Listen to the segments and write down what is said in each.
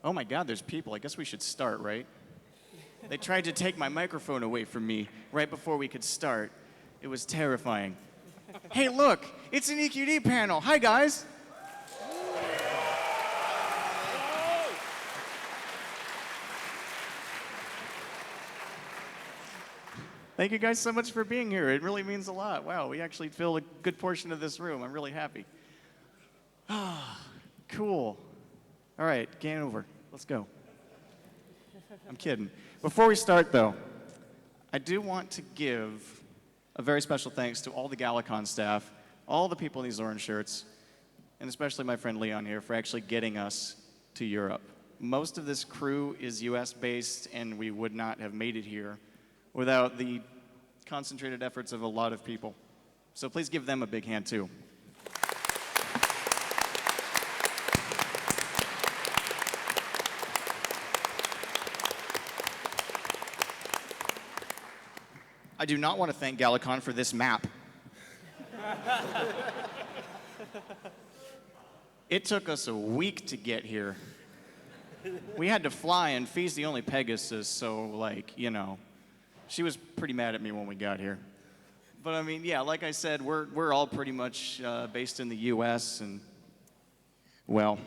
Oh my God, there's people. I guess we should start, right? They tried to take my microphone away from me right before we could start. It was terrifying. Hey, look, it's an EQD panel. Hi, guys. Thank you guys so much for being here. It really means a lot. Wow, we actually filled a good portion of this room. I'm really happy. Ah, cool. All right, game over. Let's go. I'm kidding. Before we start, though, I do want to give a very special thanks to all the GalaCon staff, all the people in these orange shirts, and especially my friend Leon here for actually getting us to Europe. Most of this crew is US-based, and we would not have made it here without the concentrated efforts of a lot of people. So please give them a big hand, too. I do not want to thank GalaCon for this map. It took us a week to get here. We had to fly, and Fee's the only Pegasus, so, like, you know, she was pretty mad at me when we got here. But, I mean, yeah, like I said, we're all pretty much based in the US, and, well,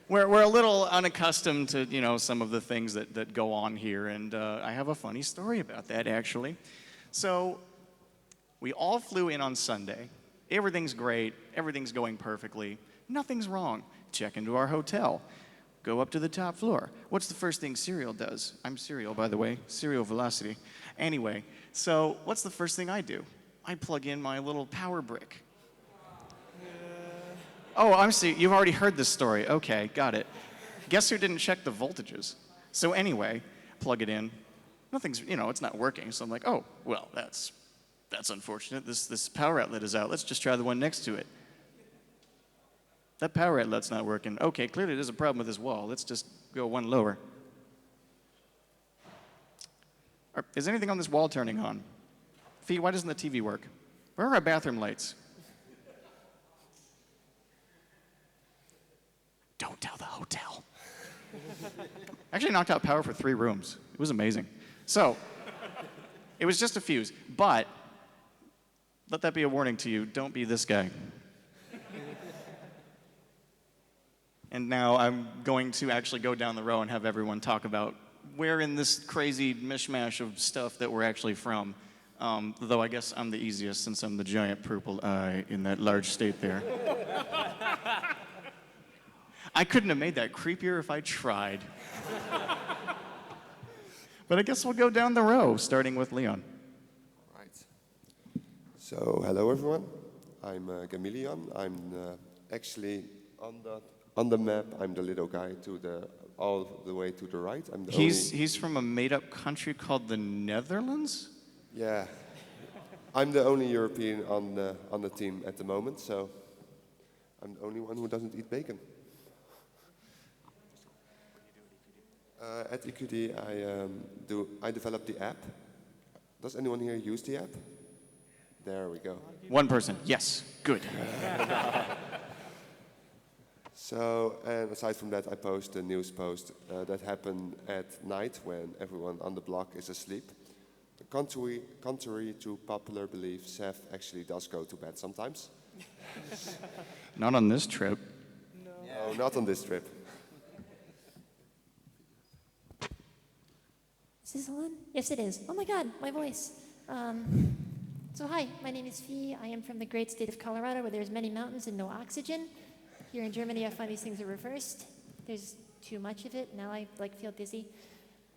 we're a little unaccustomed to, you know, some of the things that go on here, and I have a funny story about that, actually. So we all flew in on Sunday. Everything's great. Everything's going perfectly. Nothing's wrong. Check into our hotel. Go up to the top floor. What's the first thing Serial does? I'm Serial, by the way. Serial Velocity. Anyway, so what's the first thing I do? I plug in my little power brick. Oh, I'm see. You've already heard this story. Okay, got it. Guess who didn't check the voltages? So anyway, plug it in. Nothing's, you know, it's not working. So I'm like, oh, well, that's unfortunate. This power outlet is out. Let's just try the one next to it. That power outlet's not working. Okay, clearly there's a problem with this wall. Let's just go one lower. Is anything on this wall turning on? Fee, why doesn't the TV work? Where are our bathroom lights? Don't tell the hotel. Actually knocked out power for 3 rooms. It was amazing. So, it was just a fuse, but let that be a warning to you. Don't be this guy. And now I'm going to actually go down the row and have everyone talk about where in this crazy mishmash of stuff that we're actually from. Though I guess I'm the easiest since I'm the giant purple eye in that large state there. I couldn't have made that creepier if I tried. But I guess we'll go down the row, starting with Leon. Right. So, hello everyone. I'm Gamilion. I'm actually on the map. I'm the little guy all the way to the right. I'm the He's from a made-up country called the Netherlands? Yeah. I'm the only European on the team at the moment, so I'm the only one who doesn't eat bacon. At EQD, I developed the app. Does anyone here use the app? There we go. One person, yes, good. So, and aside from that, I post a news post that happen at night when everyone on the block is asleep. Contrary to popular belief, Seth actually does go to bed sometimes. Not on this trip. No, not on this trip. Is this on? Yes, it is. Oh my God, my voice. So hi, my name is Fee. I am from the great state of Colorado where there's many mountains and no oxygen. Here in Germany, I find these things are reversed. There's too much of it. Now I feel dizzy.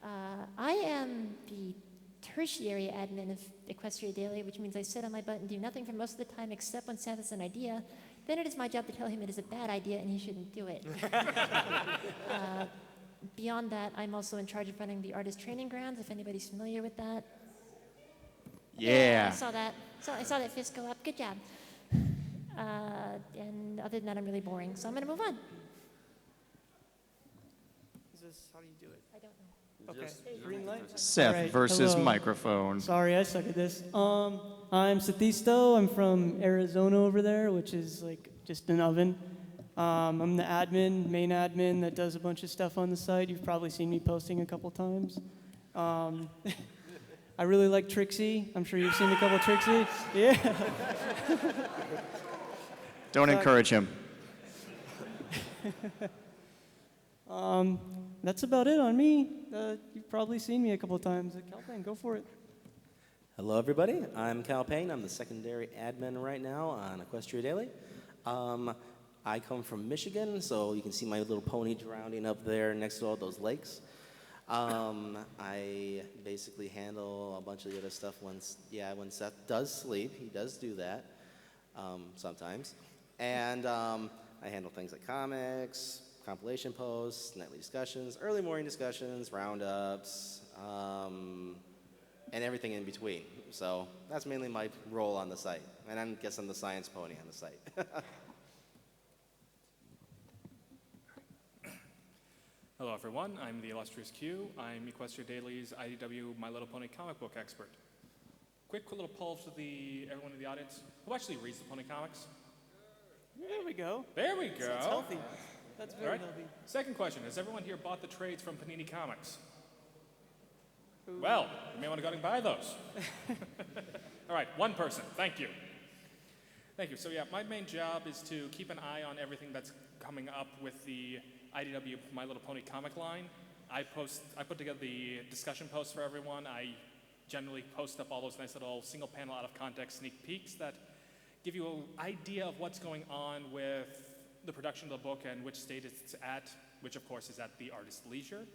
I am the tertiary admin of Equestria Daily, which means I sit on my butt and do nothing for most of the time except when Seth has an idea. Then it is my job to tell him it is a bad idea and he shouldn't do it. Beyond that, I'm also in charge of running the artist training grounds, if anybody's familiar with that. Yeah. I saw that. I saw that fist go up. Good job. And other than that, I'm really boring, so I'm going to move on. Is this, how do you do it? I don't know. Okay, green light? Seth Alright, versus hello. microphone. Sorry, I suck at this. I'm Satisto. I'm from Arizona over there, which is like just an oven. I'm the main admin that does a bunch of stuff on the site. You've probably seen me posting a couple times. I really like Trixie. I'm sure you've seen a couple Trixie. Yeah. Don't encourage him. That's about it on me. You've probably seen me a couple times. Calvin, go for it. Hello, everybody. I'm Cal Payne. I'm the secondary admin right now on Equestria Daily. I come from Michigan, so you can see my little pony drowning up there next to all those lakes. I basically handle a bunch of the other stuff when Seth does sleep. He does do that sometimes. And I handle things like comics, compilation posts, nightly discussions, early morning discussions, roundups, and everything in between. So that's mainly my role on the site. And I guess I'm the science pony on the site. Hello, everyone. I'm the illustrious Q. I'm Equestria Daily's IDW My Little Pony comic book expert. Quick little poll to everyone in the audience. Who actually reads the pony comics? There we go. There we go. That's healthy. That's very All right. healthy. Second question. Has everyone here bought the trades from Panini Comics? Well, you may want to go out and buy those. All right, one person. Thank you. Thank you. So yeah, my main job is to keep an eye on everything that's coming up with the IDW My Little Pony comic line. I put together the discussion posts for everyone. I generally post up all those nice little single panel out of context sneak peeks that give you an idea of what's going on with the production of the book and which state it's at, which of course is at the artist's leisure.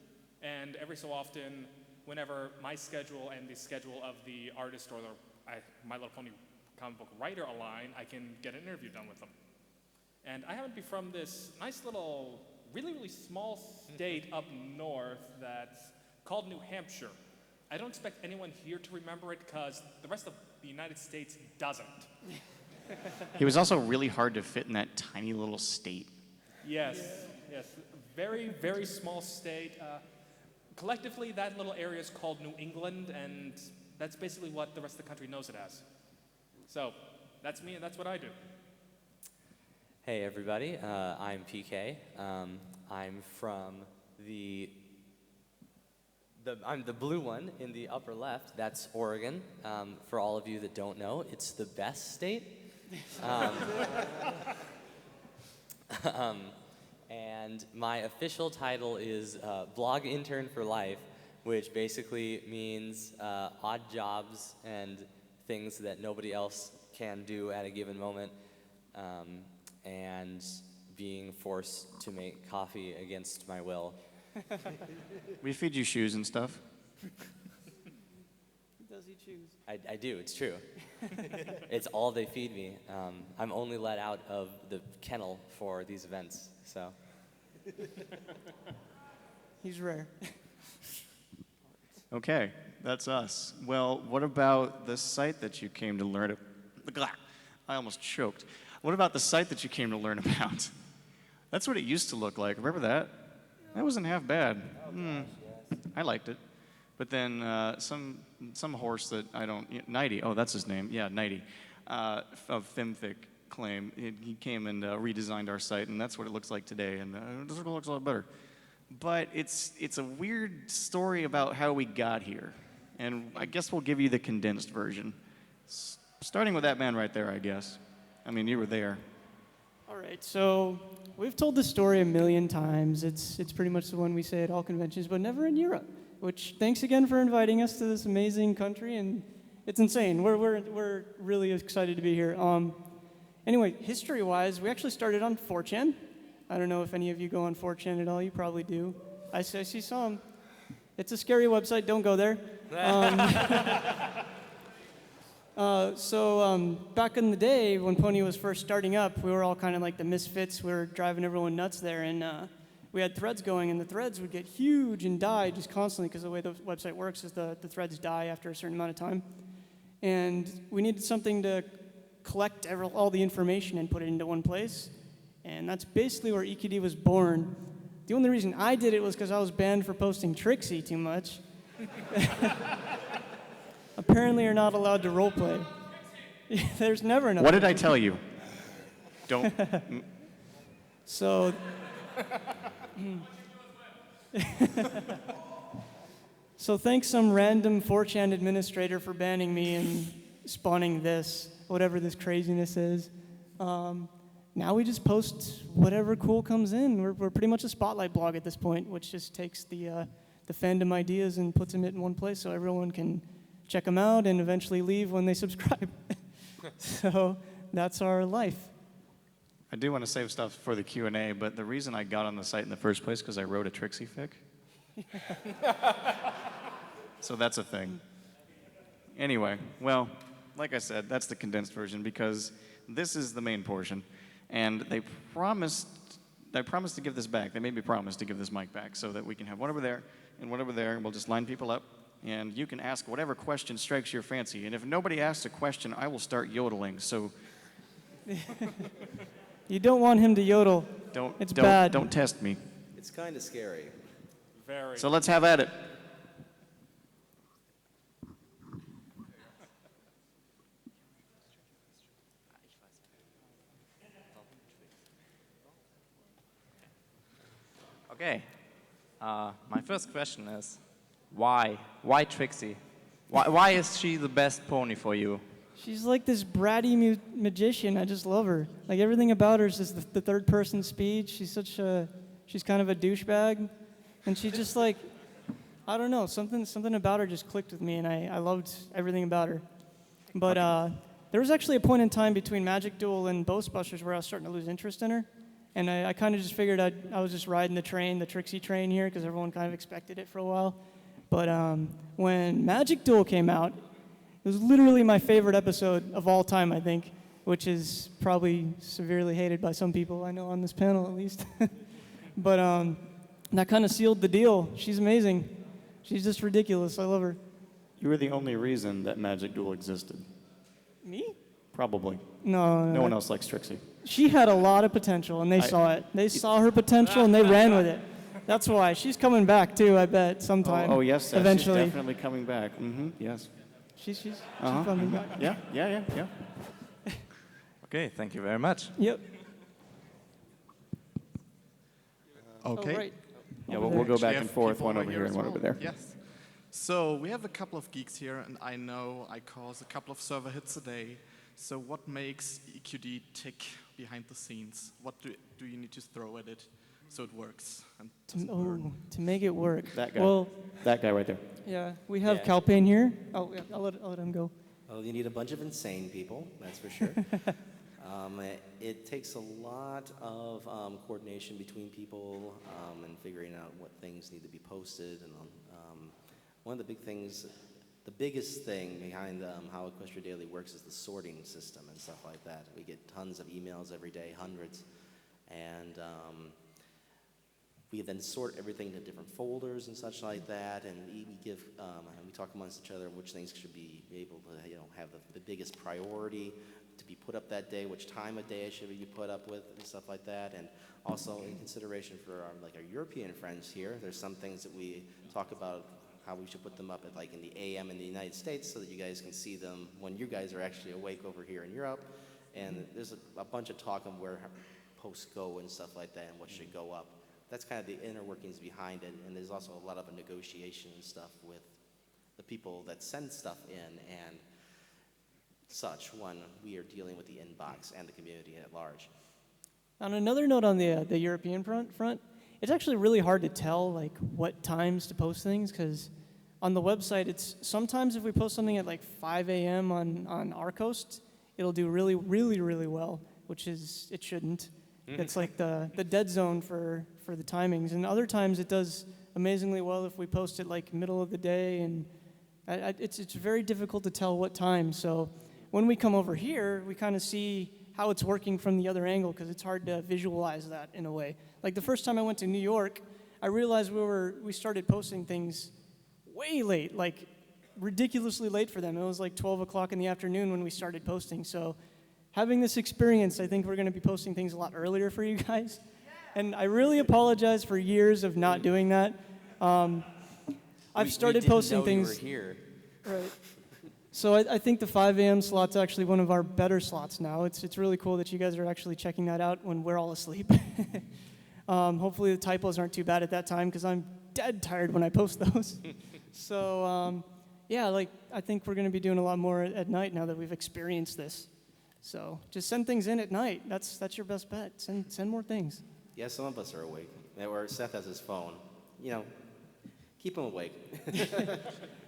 And every so often, whenever my schedule and the schedule of the artist or My Little Pony comic book writer align, I can get an interview done with them. And I happen to be from this nice little, really, really small state up north that's called New Hampshire. I don't expect anyone here to remember it because the rest of the United States doesn't. He was also really hard to fit in that tiny little state. Yes, yes. Very, very small state. Collectively, that little area is called New England, and that's basically what the rest of the country knows it as. So, that's me, and that's what I do. Hey everybody, I'm PK. I'm from I'm the blue one in the upper left. That's Oregon. For all of you that don't know, it's the best state. And my official title is blog intern for life, which basically means odd jobs and things that nobody else can do at a given moment. And being forced to make coffee against my will. We feed you shoes and stuff. Who does he choose? I do, it's true. It's all they feed me. I'm only let out of the kennel for these events, so. He's rare. Okay, that's us. Well, what about the site that you came to learn about? I almost choked. What about the site that you came to learn about? That's what it used to look like. Remember that? That wasn't half bad. I liked it. But then some horse that I don't, Nighty, oh, that's his name. Yeah, Nighty, of Femthic claim. He came and redesigned our site, and that's what it looks like today. And it looks a lot better. But it's a weird story about how we got here. And I guess we'll give you the condensed version. Starting with that man right there, I guess. I mean, you were there. All right, so we've told this story a million times. It's pretty much the one we say at all conventions, but never in Europe. Which, thanks again for inviting us to this amazing country, and it's insane. We're really excited to be here. Anyway, history-wise, we actually started on 4chan. I don't know if any of you go on 4chan at all. You probably do. I see some. It's a scary website. Don't go there. So back in the day when Pony was first starting up, we were all kind of like the misfits. We were driving everyone nuts there, and we had threads going, and the threads would get huge and die just constantly because the way the website works is the threads die after a certain amount of time. And we needed something to collect all the information and put it into one place, and that's basically where EQD was born. The only reason I did it was because I was banned for posting Trixie too much. Apparently you're not allowed to roleplay. There's never enough. What did I tell you? Don't. So, so thanks some random 4chan administrator for banning me and spawning this, whatever this craziness is. Now we just post whatever cool comes in. We're pretty much a spotlight blog at this point, which just takes the fandom ideas and puts them in one place so everyone can check them out and eventually leave when they subscribe. So that's our life. I do want to save stuff for the Q&A, but the reason I got on the site in the first place because I wrote a Trixie fic. So that's a thing. Anyway, well, like I said, that's the condensed version because this is the main portion. And they promised to give this back. They made me promise to give this mic back so that we can have one over there and one over there, and we'll just line people up. And you can ask whatever question strikes your fancy. And if nobody asks a question, I will start yodeling. So You don't want him to yodel. It's bad. Don't test me. It's kind of scary. Very. So let's have at it. Okay. My first question is, why? Why Trixie? Why is she the best pony for you? She's like this bratty magician. I just love her. Like everything about her is just the third person speech. She's kind of a douchebag, and she just like, I don't know, something about her just clicked with me, and I loved everything about her. But there was actually a point in time between Magic Duel and Ghostbusters where I was starting to lose interest in her, and I kind of just figured I was just riding the Trixie train here, because everyone kind of expected it for a while. But when Magic Duel came out, it was literally my favorite episode of all time, I think, which is probably severely hated by some people I know on this panel, at least. But that kind of sealed the deal. She's amazing. She's just ridiculous. I love her. You were the only reason that Magic Duel existed. Me? Probably. No. No one else likes Trixie. She had a lot of potential, and they saw it. They saw her potential, and they ran with it. That's why. She's coming back, too, I bet, sometime. Oh yes, eventually. she's definitely coming back. Mm-hmm, yes. She's coming back. Yeah. Okay, thank you very much. Yep. Okay. Oh, right. Yeah, Over we'll there. go back We and have forth, people one over here as and one well. over there. Yes. So we have a couple of geeks here, and I know I cause a couple of server hits a day. So what makes EQD tick behind the scenes? What do you need to throw at it so it works and doesn't burn? To make it work. That guy. Well, That guy right there. yeah, we have Yeah. Calpain here. Oh, yeah, I'll let him go. Well, you need a bunch of insane people, that's for sure. It takes a lot of coordination between people and figuring out what things need to be posted. And one of the big things, the biggest thing behind how Equestria Daily works is the sorting system and stuff like that. We get tons of emails every day, hundreds, and we then sort everything into different folders and such like that, and we give and we talk amongst each other which things should be able to have the biggest priority to be put up that day, which time of day it should be put up with, and stuff like that. And also in consideration for our European friends here, there's some things that we talk about how we should put them up at in the AM in the United States so that you guys can see them when you guys are actually awake over here in Europe. And there's a bunch of talk on where posts go and stuff like that and what should go up. That's kind of the inner workings behind it, and there's also a lot of negotiation and stuff with the people that send stuff in and such when we are dealing with the inbox and the community at large. On another note on the European front, it's actually really hard to tell what times to post things, because on the website, it's sometimes if we post something at 5 a.m. on our coast, it'll do really, really, really well, which is, it shouldn't. It's like the dead zone for the timings. And other times it does amazingly well if we post it middle of the day, and it's very difficult to tell what time. So when we come over here, we kind of see how it's working from the other angle, because it's hard to visualize that in a way. Like the first time I went to New York, I realized we started posting things way late, ridiculously late for them. It was 12 o'clock in the afternoon when we started posting. So having this experience, I think we're going to be posting things a lot earlier for you guys. And I really apologize for years of not doing that. I've started posting things. We didn't know you were here. Right. So I think the 5 a.m. slot's actually one of our better slots now. It's really cool that you guys are actually checking that out when we're all asleep. Hopefully the typos aren't too bad at that time because I'm dead tired when I post those. So yeah, like I think we're going to be doing a lot more at night now that we've experienced this. So just send things in at night. That's your best bet. Send more things. Yeah, some of us are awake. Or Seth has his phone. You know, keep him awake.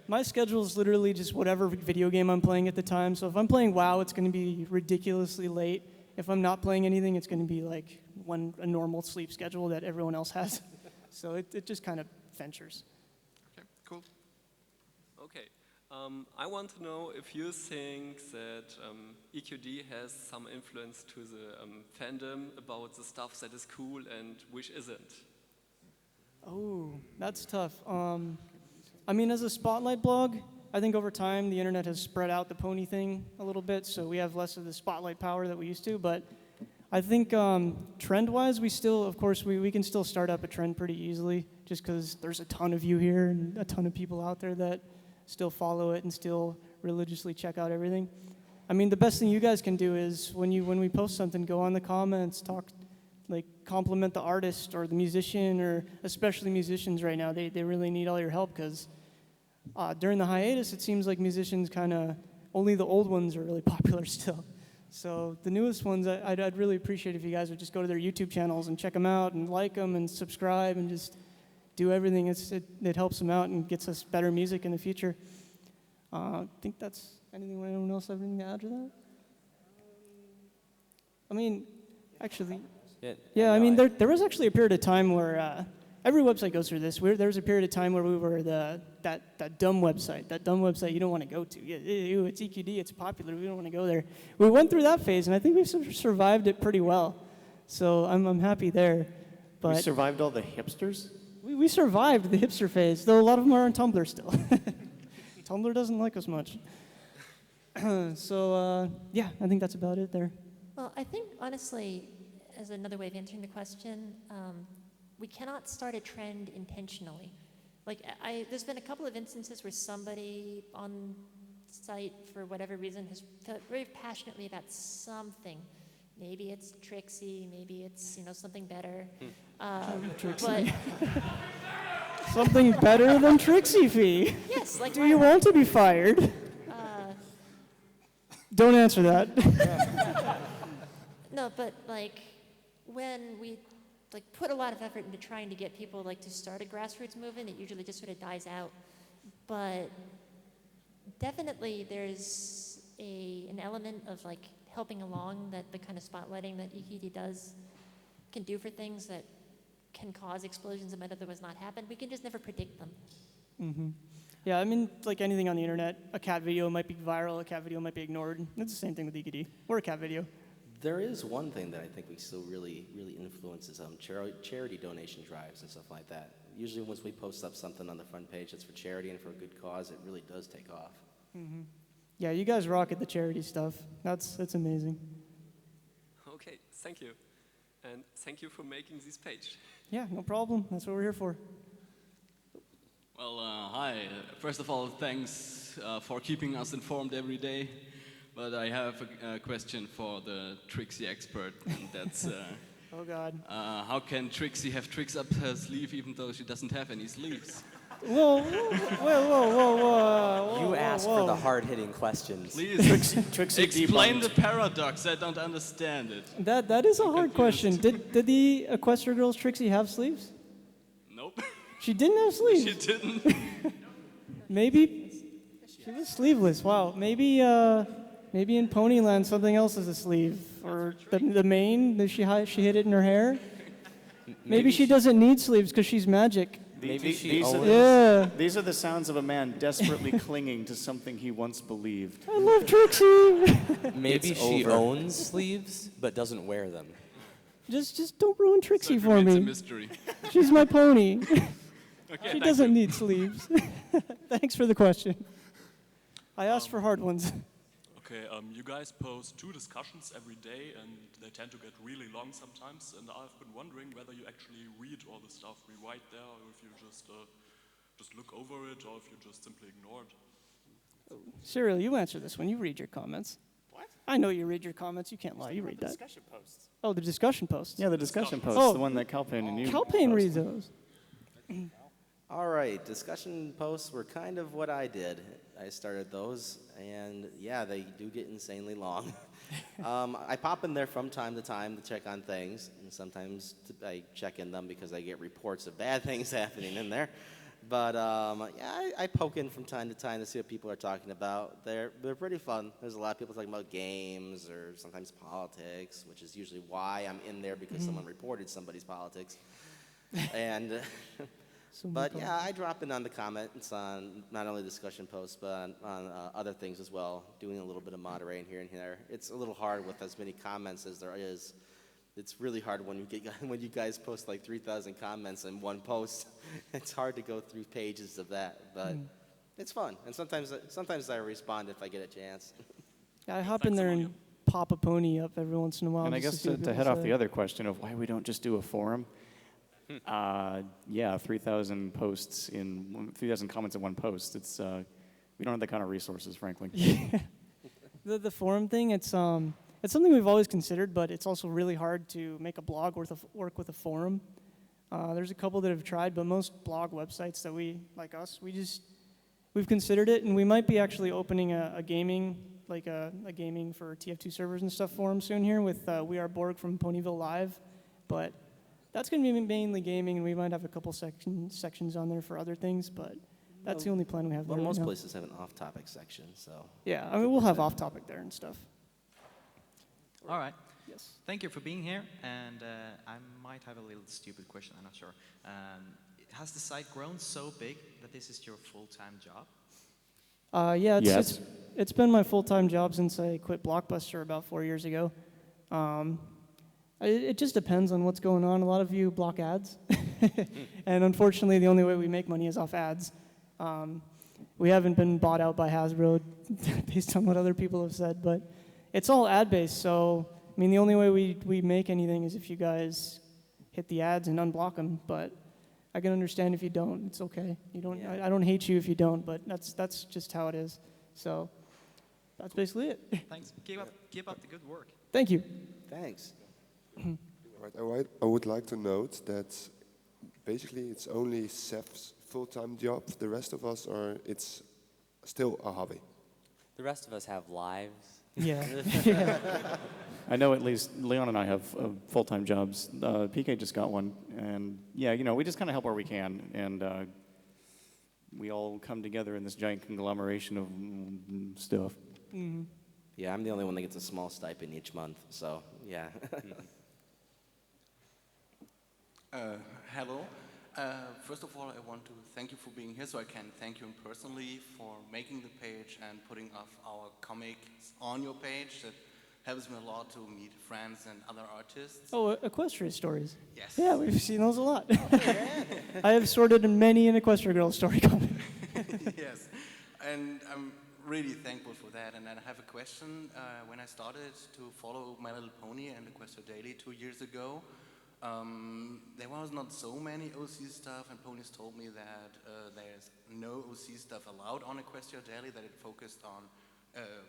My schedule is literally just whatever video game I'm playing at the time. So if I'm playing WoW, it's going to be ridiculously late. If I'm not playing anything, it's going to be like a normal sleep schedule that everyone else has. So it just kind of ventures. Okay, cool. Okay. I want to know if you think that EQD has some influence to the fandom about the stuff that is cool and which isn't. Oh, that's tough. I mean, as a spotlight blog, I think over time the internet has spread out the pony thing a little bit, so we have less of the spotlight power that we used to. But I think trend-wise, we still, of course, we can still start up a trend pretty easily, just because there's a ton of you here and a ton of people out there that still follow it and still religiously check out everything. I mean, the best thing you guys can do is when we post something, go on the comments, talk, like compliment the artist or the musician, or especially musicians right now. They really need all your help because during the hiatus, it seems like musicians only the old ones are really popular still. So the newest ones, I'd really appreciate if you guys would just go to their YouTube channels and check them out and like them and subscribe and just do everything. It helps them out and gets us better music in the future. I think that's anyone else have anything to add to that? I mean, actually, yeah. I mean, there was actually a period of time where every website goes through this. There was a period of time where we were that dumb website you don't want to go to. Ew, it's EQD, it's popular, we don't want to go there. We went through that phase, and I think we've survived it pretty well. So I'm happy there. But We survived all the hipsters? we survived the hipster phase, though a lot of them are on Tumblr still. Tumblr doesn't like us much. So yeah, I think that's about it there. Well, I think, honestly, as another way of answering the question, we cannot start a trend intentionally. Like, there's been a couple of instances where somebody on site, for whatever reason, has felt very passionately about something. Maybe it's Trixie, maybe it's, something better. Trixie. Something better than Trixie Fee. Yes, like Do you want to be fired? Don't answer that. No, but like when we put a lot of effort into trying to get people to start a grassroots movement, it usually just sort of dies out. But definitely there's an element of helping along that the kind of spotlighting that EQD does can do for things that can cause explosions that might otherwise not happen. We can just never predict them. Mm-hmm. Yeah, I mean, like anything on the internet, a cat video might be viral, a cat video might be ignored. It's the same thing with EQD. We're a cat video. There is one thing that I think we still really influences charity donation drives and stuff like that. Usually once we post up something on the front page that's for charity and for a good cause, it really does take off. Mm-hmm. Yeah, you guys rock at the charity stuff. That's amazing. Okay, thank you. And thank you for making this page. Yeah, no problem. That's what we're here for. Well, hi. First of all, thanks for keeping us informed every day. But I have a question for the Trixie expert, and that's oh God. How can Trixie have tricks up her sleeve even though she doesn't have any sleeves? Whoa. You asked for the hard-hitting questions. Please, Trixie explain debunked. the paradox. I don't understand it. That is a hard question. Did the Equestria girls Trixie have sleeves? Nope. She didn't have sleeves. She didn't. Maybe she was sleeveless. Wow. Maybe in Ponyland something else is a sleeve, or the mane. She hid it in her hair. Maybe she doesn't need sleeves because she's magic. These are the sounds of a man desperately clinging to something he once believed. I love Trixie. Maybe she owns sleeves but doesn't wear them. Just don't ruin Trixie for It's a me. mystery. She's my pony. Okay, She doesn't need sleeves. Thanks for the question. I asked for hard ones. Okay, you guys post 2 discussions every day, and they tend to get really long sometimes. And I've been wondering whether you actually read all the stuff we write there, or if you just look over it, or if you just simply ignore it. Cyril, you answer this one. You read your comments. What? I know you read your comments. You can't lie. You read that. Discussion posts. Oh, the discussion posts. Yeah, the discussion posts. Oh. The one that Calpain and you. Calpain reads those. All right, discussion posts were kind of what I did. I started those, and yeah, they do get insanely long. I pop in there from time to time to check on things, and sometimes I check in them because I get reports of bad things happening in there. But yeah, I poke in from time to time to see what people are talking about. They're pretty fun. There's a lot of people talking about games or sometimes politics, which is usually why I'm in there because someone reported somebody's politics. And but yeah, I drop in on the comments on not only discussion posts but on other things as well, doing a little bit of moderating here and there. It's a little hard with as many comments as there is. It's really hard when you guys post like 3,000 comments in one post. It's hard to go through pages of that, but it's fun. And sometimes I respond if I get a chance. Yeah, I hop in there and pop a pony up every once in a while. And I just guess see what to people head off say. the other question of why we don't just do a forum. Yeah, 3,000 posts in 3,000 comments in one post. It's we don't have that kind of resources, frankly. The forum thing, it's something we've always considered, but it's also really hard to make a blog work with a forum. There's a couple that have tried, but most blog websites that we've considered it, and we might be actually opening a gaming for TF2 servers and stuff forum soon here with We Are Borg from Ponyville Live, but that's going to be mainly gaming, and we might have a couple sections on there for other things, but that's the only plan we have there. Well, most right now. places have an off-topic section, so. Yeah, I mean, we'll have off-topic there and stuff. All right. Yes. Thank you for being here, and I might have a little stupid question, I'm not sure. Has the site grown so big that this is your full-time job? Yeah, Yes. it's been my full-time job since I quit Blockbuster about 4 years ago. It just depends on what's going on. A lot of you block ads, and unfortunately, the only way we make money is off ads. We haven't been bought out by Hasbro based on what other people have said, but it's all ad-based, so, I mean, the only way we make anything is if you guys hit the ads and unblock them, but I can understand if you don't. It's okay. You don't. I don't hate you if you don't, but that's just how it is. So that's basically it. Thanks. Keep up the good work. Thank you. Thanks. Right, I would like to note that basically it's only Seth's full-time job. The rest of us it's still a hobby. The rest of us have lives. Yeah. I know at least Leon and I have full-time jobs. PK just got one, and yeah, we just kind of help where we can, and we all come together in this giant conglomeration of stuff. Mm-hmm. Yeah, I'm the only one that gets a small stipend each month, so yeah. Hello. First of all, I want to thank you for being here, so I can thank you personally for making the page and putting up our comics on your page. That helps me a lot to meet friends and other artists. Oh, Equestria stories. Yes. Yeah, we've seen those a lot. I have sorted in many an Equestria Girl story comic. Yes, and I'm really thankful for that. And then I have a question. When I started to follow My Little Pony and Equestria Daily 2 years ago, there was not so many OC stuff, and Ponies told me that there's no OC stuff allowed on Equestria Daily, that it focused on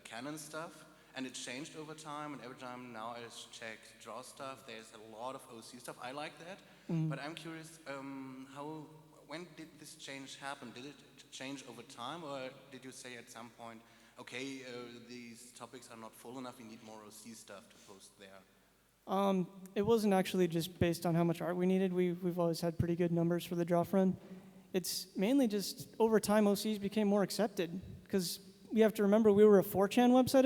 canon stuff, and it changed over time, and every time now I check draw stuff, there's a lot of OC stuff. I like that, but I'm curious, when did this change happen? Did it change over time, or did you say at some point, okay, these topics are not full enough, we need more OC stuff to post there? It wasn't actually just based on how much art we needed. We've always had pretty good numbers for the draw friend. It's mainly just over time OCs became more accepted, because you have to remember we were a 4chan website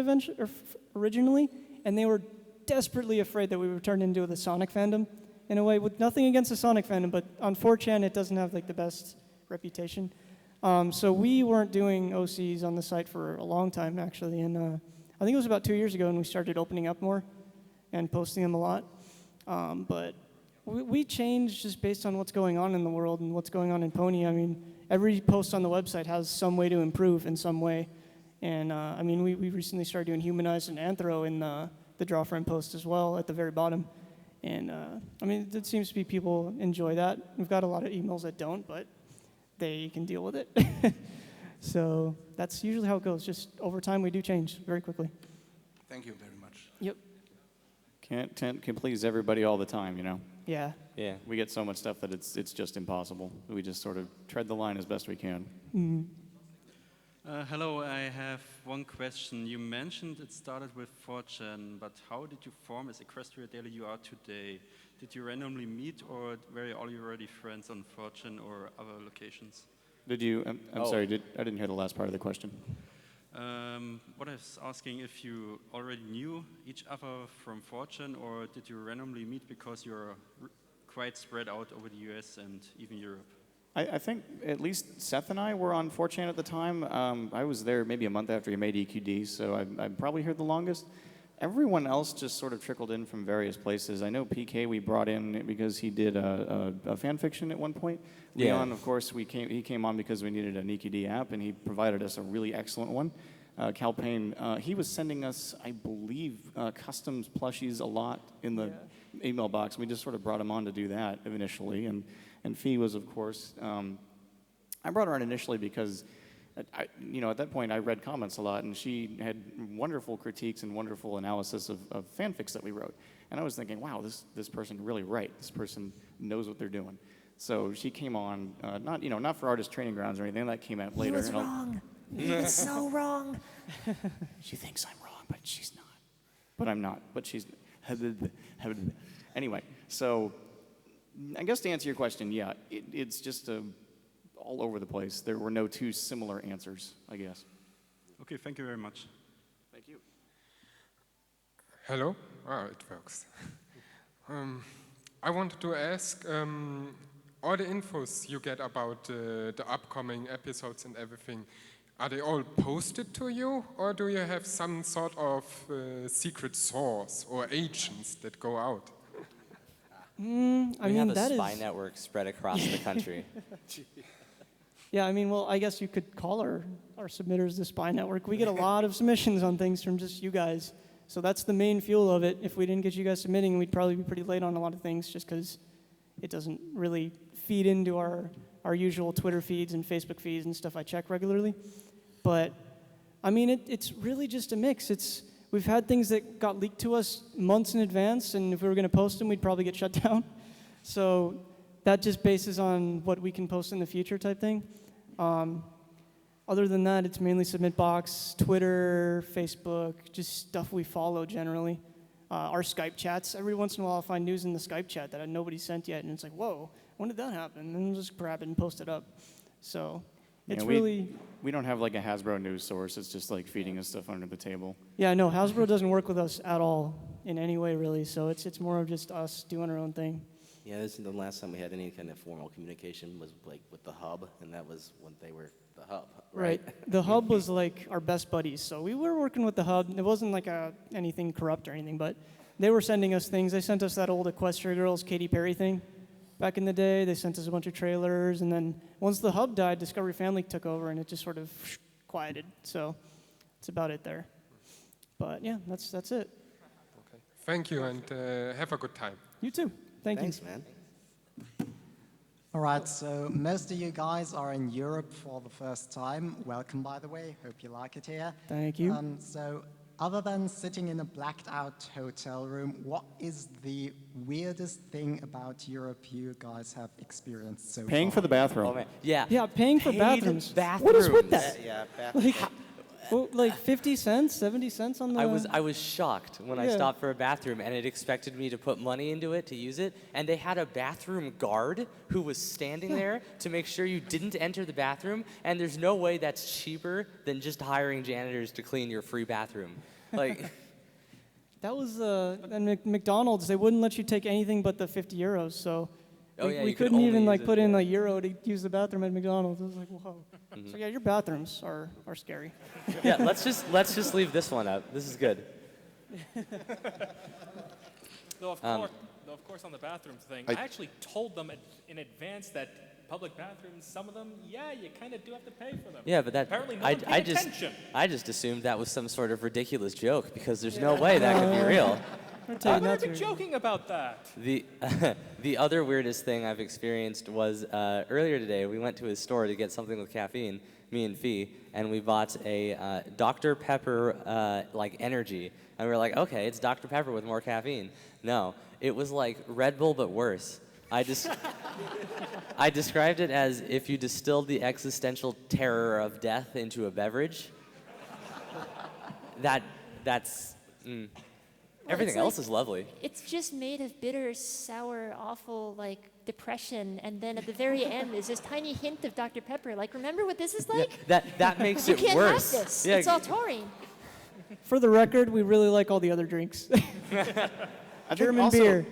originally, and they were desperately afraid that we would turn into the Sonic fandom in a way, with nothing against the Sonic fandom, but on 4chan it doesn't have like the best reputation. So we weren't doing OCs on the site for a long time actually, and I think it was about 2 years ago when we started opening up more and posting them a lot. But we changed just based on what's going on in the world and what's going on in Pony. I mean, every post on the website has some way to improve in some way. And I mean, we recently started doing Humanized and Anthro in the Draw Friend post as well at the very bottom. And I mean, it seems to be people enjoy that. We've got a lot of emails that don't, but they can deal with it. So that's usually how it goes. Just over time, we do change very quickly. Thank you very much. Yep. Can't please everybody all the time, you know? Yeah. Yeah. We get so much stuff that it's just impossible. We just sort of tread the line as best we can. Mhm. Hello, I have one question. You mentioned it started with 4chan, but how did you form as Equestria Daily you are today? Did you randomly meet, or were you already friends on 4chan or other locations? Did you? I'm sorry. I didn't hear the last part of the question. What I was asking, if you already knew each other from 4chan, or did you randomly meet because you're quite spread out over the US and even Europe? I think at least Seth and I were on 4chan at the time. I was there maybe a month after he made EQD, so I'm probably here the longest. Everyone else just sort of trickled in from various places. I know PK we brought in because he did a fan fiction at one point. Yeah. Leon, of course, he came on because we needed an EQD app, and he provided us a really excellent one. Cal Payne, he was sending us, I believe, customs plushies a lot in the email box. We just sort of brought him on to do that initially. And Fee was, of course, I brought her on initially because, at that point I read comments a lot, and she had wonderful critiques and wonderful analysis of fanfics that we wrote. And I was thinking, wow, this person can really write. This person knows what they're doing. So she came on, not for Artist Training Grounds or anything. That came out later. He was wrong. He was so wrong. She thinks I'm wrong, but she's not. But I'm not. But she's. Anyway, so I guess to answer your question, yeah, it's just all over the place. There were no two similar answers, I guess. Okay, thank you very much. Thank you. Hello? Oh, it works. I wanted to ask, all the infos you get about the upcoming episodes and everything, are they all posted to you, or do you have some sort of secret source or agents that go out? We have a spy network spread across the country. Yeah, I guess you could call our submitters the spy network. We get a lot of submissions on things from just you guys. So that's the main fuel of it. If we didn't get you guys submitting, we'd probably be pretty late on a lot of things just because it doesn't really feed into our usual Twitter feeds and Facebook feeds and stuff I check regularly. But, it's really just a mix. We've had things that got leaked to us months in advance, and if we were going to post them, we'd probably get shut down. So that just bases on what we can post in the future type thing. Other than that, it's mainly Submitbox, Twitter, Facebook, just stuff we follow generally. Our Skype chats, every once in a while I'll find news in the Skype chat that nobody sent yet, and it's like, whoa, when did that happen? And then we'll just grab it and post it up. So it's really... We don't have like a Hasbro news source. It's just like feeding us stuff under the table. Yeah, no, Hasbro doesn't work with us at all in any way, really. So it's more of just us doing our own thing. Yeah, this is the last time we had any kind of formal communication was like with the hub, and that was when they were the hub, right? The hub was like our best buddies. So we were working with the hub. It wasn't like anything corrupt or anything, but they were sending us things. They sent us that old Equestria Girls Katy Perry thing. Back in the day, they sent us a bunch of trailers, and then once the hub died, Discovery Family took over, and it just sort of quieted. So that's about it there. But yeah, that's it. Okay. Thank you, and have a good time. You too. Thanks, man. All right, so most of you guys are in Europe for the first time. Welcome, by the way. Hope you like it here. Thank you. So other than sitting in a blacked out hotel room, what is the weirdest thing about Europe you guys have experienced so Paying far? for the bathroom. Oh, man. Yeah. Yeah, paying for Paid bathrooms. bathrooms. What is with that? Yeah, Like 50 cents, 70 cents on the... I was shocked when I stopped for a bathroom, and it expected me to put money into it to use it, and they had a bathroom guard who was standing there to make sure you didn't enter the bathroom, and there's no way that's cheaper than just hiring janitors to clean your free bathroom. Like... That was, and McDonald's, they wouldn't let you take anything but the 50 euros, so... we couldn't even put in a euro to use the bathroom at McDonald's. I was like, whoa. So yeah, your bathrooms are scary. Yeah, let's just leave this one up. This is good. Though of course, on the bathrooms thing, I actually told them in advance that public bathrooms, some of them, yeah, you kind of do have to pay for them. Yeah, but that apparently no one paid attention. I just assumed that was some sort of ridiculous joke because there's no way that could be real. I'm not even joking about that. The the other weirdest thing I've experienced was earlier today. We went to a store to get something with caffeine, me and Fee, and we bought a Dr. Pepper like energy, and we were like, okay, it's Dr. Pepper with more caffeine. No, it was like Red Bull but worse. I described it as if you distilled the existential terror of death into a beverage. That's. Everything It's else like- is lovely. It's just made of bitter, sour, awful, like, depression, and then at the very end there's this tiny hint of Dr. Pepper. Like, remember what this is like? That makes you it can't worse. have this. Yeah. It's all taurine. For the record, we really like all the other drinks. I think German also, beer.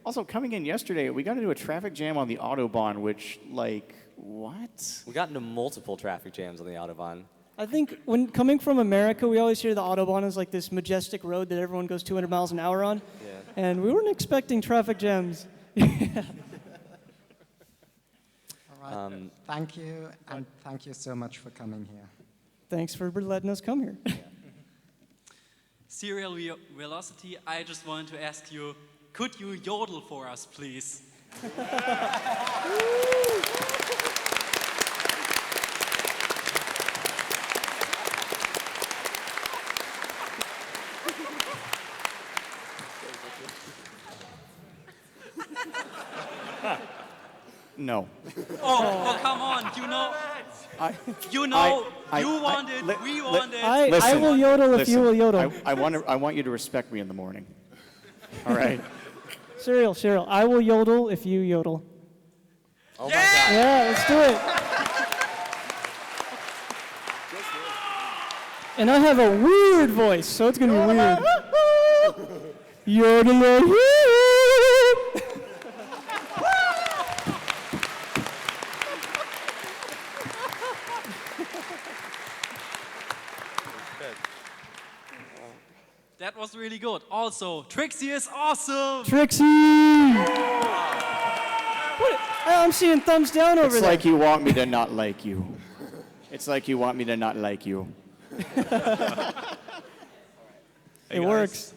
Also, coming in yesterday, we got into a traffic jam on the Autobahn, which, like, what? We got into multiple traffic jams on the Autobahn. I think when coming from America, we always hear the Autobahn is like this majestic road that everyone goes 200 miles an hour on. Yeah. And we weren't expecting traffic jams. All right. Thank you, and thank you so much for coming here. Thanks for letting us come here. Serial Velocity, I just wanted to ask you, could you yodel for us, please? No. Oh, come on, you know, you want it, we want it. I will yodel if you will yodel. I want you to respect me in the morning. All right? Cheryl, I will yodel if you yodel. Oh my God. Yeah, let's do it. And I have a weird voice, so it's gonna be weird. Yodeling. That was really good. Also, Trixie is awesome. Trixie! What? I'm seeing thumbs down over It's there. like you want me to not like you. It's like you want me to not like you. Hey It guys, works.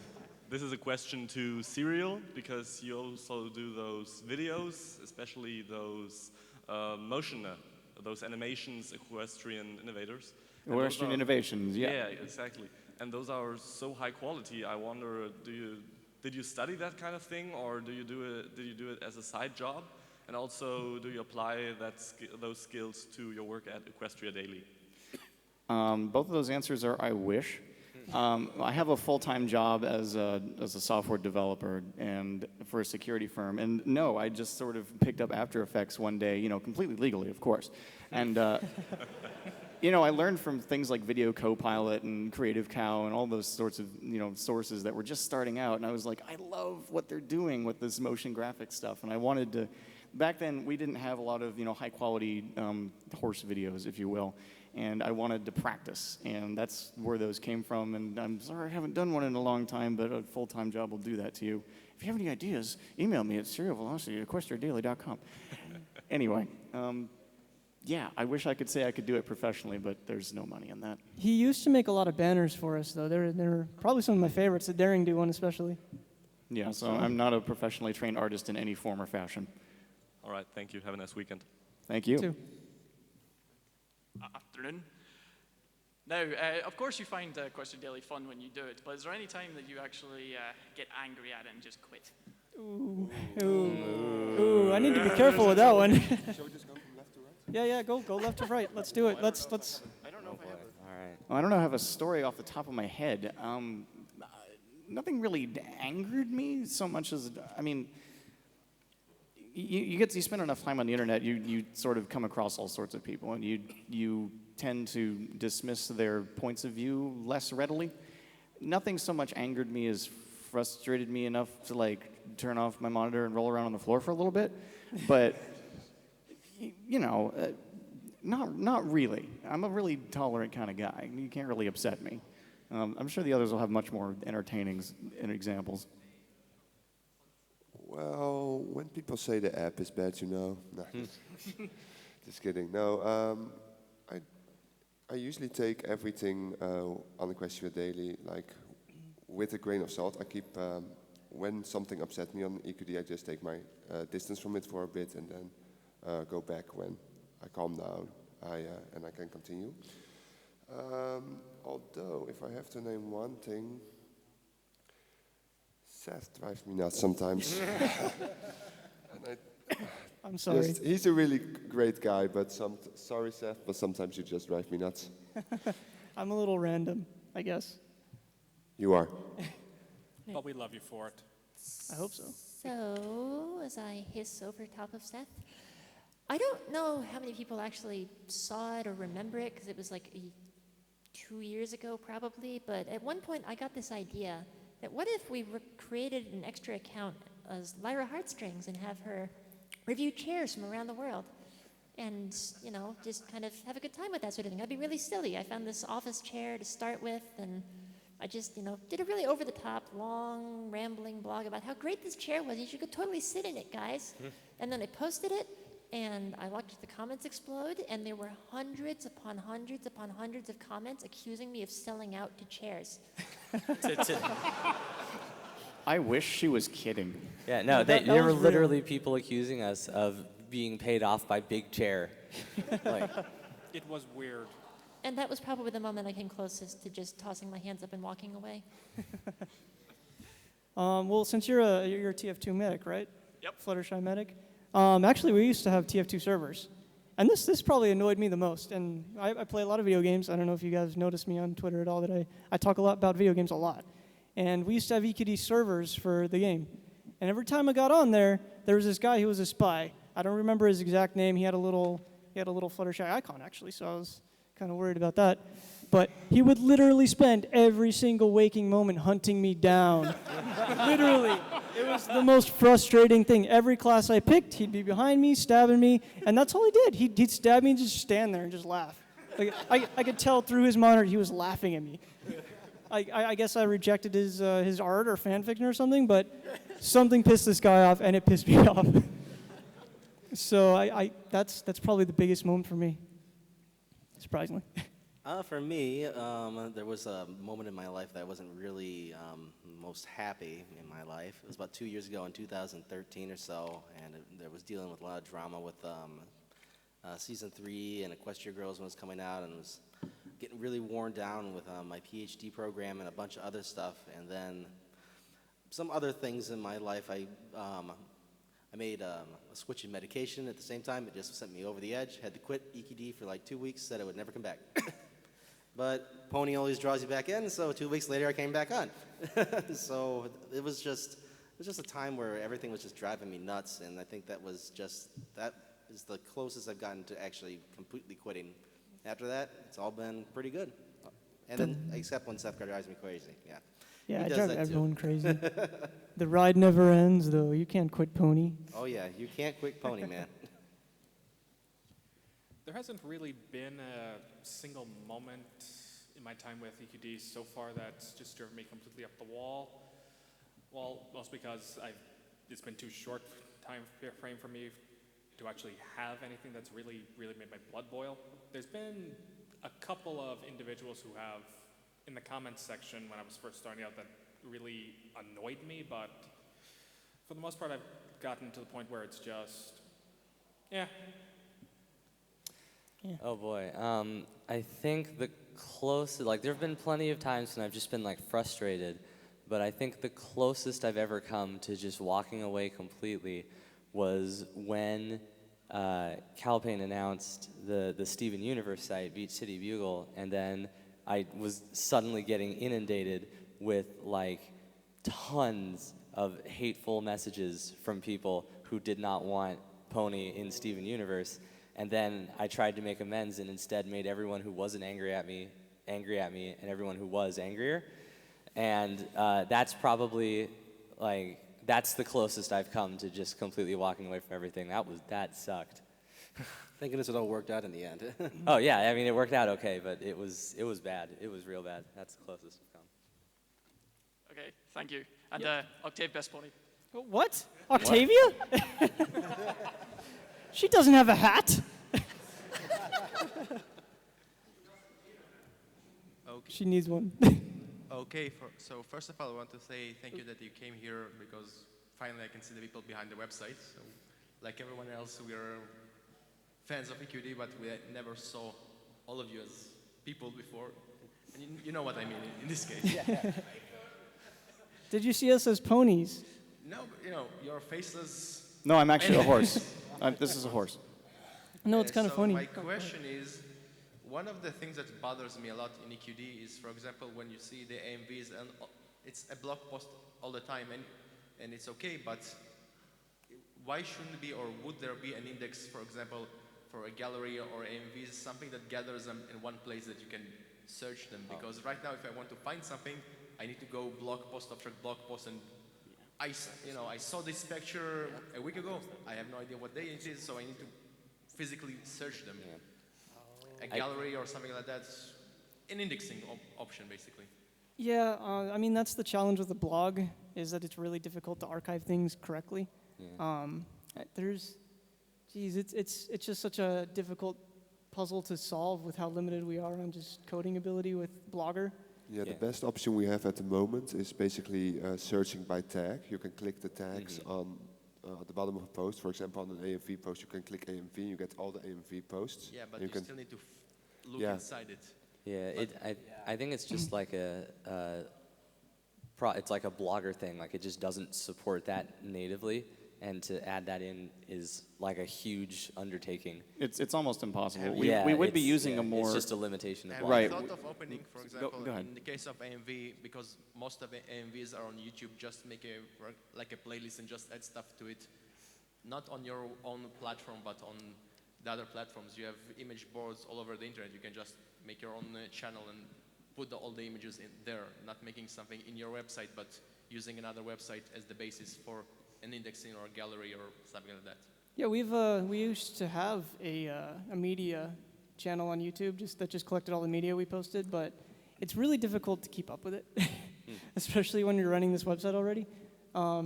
This is a question to Serial, because you also do those videos, especially those those animations, Equestrian Innovators. And those Equestrian are- Innovations, yeah. Yeah, exactly. And those are so high quality. I wonder, did you study that kind of thing, or did you do it as a side job? And also, do you apply those skills to your work at Equestria Daily? Both of those answers are I wish. I have a full-time job as a software developer and for a security firm. And no, I just sort of picked up After Effects one day, completely legally, of course. And, I learned from things like Video Copilot and Creative Cow and all those sorts of, sources that were just starting out. And I was like, I love what they're doing with this motion graphics stuff. And I wanted to, back then we didn't have a lot of, high-quality horse videos, if you will. And I wanted to practice, and that's where those came from. And I'm sorry I haven't done one in a long time, but a full-time job will do that to you. If you have any ideas, email me at serialvelocity@equestriadaily.com. Anyway, yeah, I wish I could say I could do it professionally, but there's no money in that. He used to make a lot of banners for us, though. They're probably some of my favorites, the Daring Do one especially. Yeah, so I'm not a professionally trained artist in any form or fashion. All right, thank you. Have a nice weekend. Thank you. Too. Afternoon. Now, of course you find Equestria Daily fun when you do it, but is there any time that you actually get angry at it and just quit? Ooh, I need to be careful with that one. Shall we just go from left to right? Yeah, go left to right. Let's do it. Let's. I don't know if I have All right. I don't know if I have a story off the top of my head. Nothing really angered me so much as, you spend enough time on the internet, you sort of come across all sorts of people, and you tend to dismiss their points of view less readily. Nothing so much angered me as frustrated me enough to turn off my monitor and roll around on the floor for a little bit, but not really. I'm a really tolerant kind of guy. You can't really upset me. I'm sure the others will have much more entertaining examples. Well, when people say the app is bad, No, just kidding. No, I usually take everything on Equestria Daily with a grain of salt. I keep when something upset me on EQD, I just take my distance from it for a bit and then go back when I calm down and I can continue. Although, if I have to name one thing, Seth drives me nuts sometimes. I'm sorry. He's a really great guy, but sorry, Seth, but sometimes you just drive me nuts. I'm a little random, I guess. You are. But we love you for it. I hope so. So, as I hiss over top of Seth, I don't know how many people actually saw it or remember it, because it was like 2 years ago probably, but at one point I got this idea that what if we created an extra account as Lyra Heartstrings and have her review chairs from around the world and, you know, just kind of have a good time with that sort of thing. That'd be really silly. I found this office chair to start with, and I just, you know, did a really over-the-top, long, rambling blog about how great this chair was. You should totally sit in it, guys. And then I posted it, and I watched the comments explode, and there were hundreds upon hundreds upon hundreds of comments accusing me of selling out to chairs. I wish she was kidding. Yeah, no, That there were was real. literally people accusing us of being paid off by Big Chair. Like, It was weird. And that was probably the moment I came closest to just tossing my hands up and walking away. Well, since you're a TF2 medic, right? Yep. Fluttershy medic. Actually, we used to have TF2 servers. And this probably annoyed me the most. And I play a lot of video games. I don't know if you guys noticed me on Twitter at all, that I talk a lot about video games a lot. And we used to have EQD servers for the game. And every time I got on there was this guy who was a spy. I don't remember his exact name. He had a little Fluttershy icon, actually, so I was kind of worried about that. But he would literally spend every single waking moment hunting me down. Literally. It was the most frustrating thing. Every class I picked, he'd be behind me, stabbing me, and that's all he did. He'd stab me and just stand there and just laugh. Like, I could tell through his monitor he was laughing at me. I guess I rejected his art or fan fiction or something, but something pissed this guy off, and it pissed me off. So that's probably the biggest moment for me, surprisingly. For me, there was a moment in my life that I wasn't really most happy in my life. It was about 2 years ago in 2013 or so, and I was dealing with a lot of drama with Season 3 and Equestria Girls when it was coming out, and it was getting really worn down with my PhD program and a bunch of other stuff. And then some other things in my life, I made a switch in medication at the same time. It just sent me over the edge. Had to quit EQD for like 2 weeks, said I would never come back. But Pony always draws you back in, so 2 weeks later I came back on. So it was just a time where everything was just driving me nuts, and I think that is the closest I've gotten to actually completely quitting. After that, it's all been pretty good. And then, except when Seth drives me crazy, yeah. Yeah, He I does drive that everyone too. crazy. The ride never ends, though. You can't quit Pony. Oh yeah, you can't quit Pony, man. There hasn't really been a single moment in my time with EQD so far that's just driven me completely up the wall. Well, mostly because it's been too short time frame for me to actually have anything that's really made my blood boil. There's been a couple of individuals who have, in the comments section when I was first starting out, that really annoyed me, but for the most part I've gotten to the point where it's just, yeah. Oh boy, I think the closest, like there have been plenty of times when I've just been like frustrated, but I think the closest I've ever come to just walking away completely was when Calpain announced the Steven Universe site, Beach City Bugle, and then I was suddenly getting inundated with like tons of hateful messages from people who did not want Pony in Steven Universe. And then I tried to make amends and instead made everyone who wasn't angry at me, and everyone who was angrier. And that's probably like, that's the closest I've come to just completely walking away from everything. That sucked. Thank goodness it all worked out in the end. Oh yeah, I mean it worked out okay, but it was bad. It was real bad. That's the closest I've come. Okay, thank you. And Octave Best Pony. What? Octavia? She doesn't have a hat. Okay. She needs one. Okay, so first of all, I want to say thank you that you came here because finally I can see the people behind the website. So, like everyone else, we are fans of EQD, but we never saw all of you as people before. And you know what I mean in this case. Yeah. Did you see us as ponies? No, but, you're faceless. No, I'm actually a horse. This is a horse. No, it's kind of so funny. My question is, one of the things that bothers me a lot in EQD is, for example, when you see the AMVs, and it's a blog post all the time, and it's okay, but why shouldn't be, or would there be an index, for example, for a gallery or AMVs, something that gathers them in one place that you can search them? Because right now, if I want to find something, I need to go blog post after blog post, and I saw this picture a week ago. I have no idea what day it is, so I need to physically search them. A gallery or something like that, an indexing option, basically. Yeah, I mean, that's the challenge with the blog, is that it's really difficult to archive things correctly. It's just such a difficult puzzle to solve with how limited we are on just coding ability with Blogger. Yeah, the best option we have at the moment is basically searching by tag. You can click the tags on at the bottom of a post. For example, on an AMV post, you can click AMV and you get all the AMV posts. Yeah, but you still need to look inside it. Yeah, I think it's just like it's like a Blogger thing. Like it just doesn't support that natively, and to add that in is like a huge undertaking. It's almost impossible. We would be using a more... It's just a limitation of Have Blogger. you thought of opening, for example, go ahead. in the case of AMV, because most of the AMVs are on YouTube, just make a playlist and just add stuff to it, not on your own platform, but on the other platforms. You have image boards all over the internet. You can just make your own channel and put all the images in there, not making something in your website, but using another website as the basis for an indexing or a gallery or something like that. Yeah, we used to have a media channel on YouTube that just collected all the media we posted, but it's really difficult to keep up with it, especially when you're running this website already. I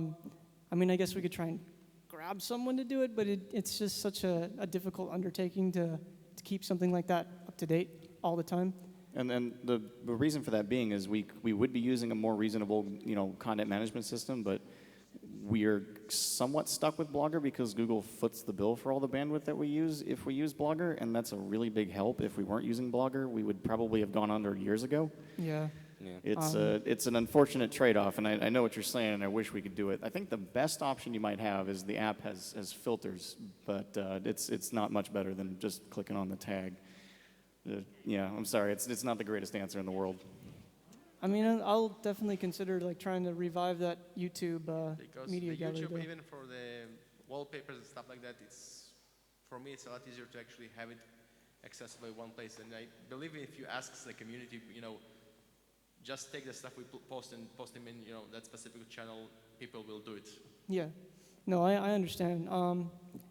mean, I guess we could try and grab someone to do it, but it's just such a difficult undertaking to keep something like that up to date all the time. And then the reason for that being is we would be using a more reasonable, content management system, but we are somewhat stuck with Blogger because Google foots the bill for all the bandwidth that we use if we use Blogger, and that's a really big help. If we weren't using Blogger, we would probably have gone under years ago. Yeah. It's an unfortunate trade-off, and I know what you're saying, and I wish we could do it. I think the best option you might have is the app has filters, but it's not much better than just clicking on the tag. Yeah, I'm sorry, it's not the greatest answer in the world. I mean, I'll definitely consider trying to revive that YouTube Because media the gallery. YouTube, even for the wallpapers and stuff like that, for me it's a lot easier to actually have it accessible in one place. And I believe if you ask the community, just take the stuff we post and post them in, that specific channel, people will do it. Yeah. No, I understand.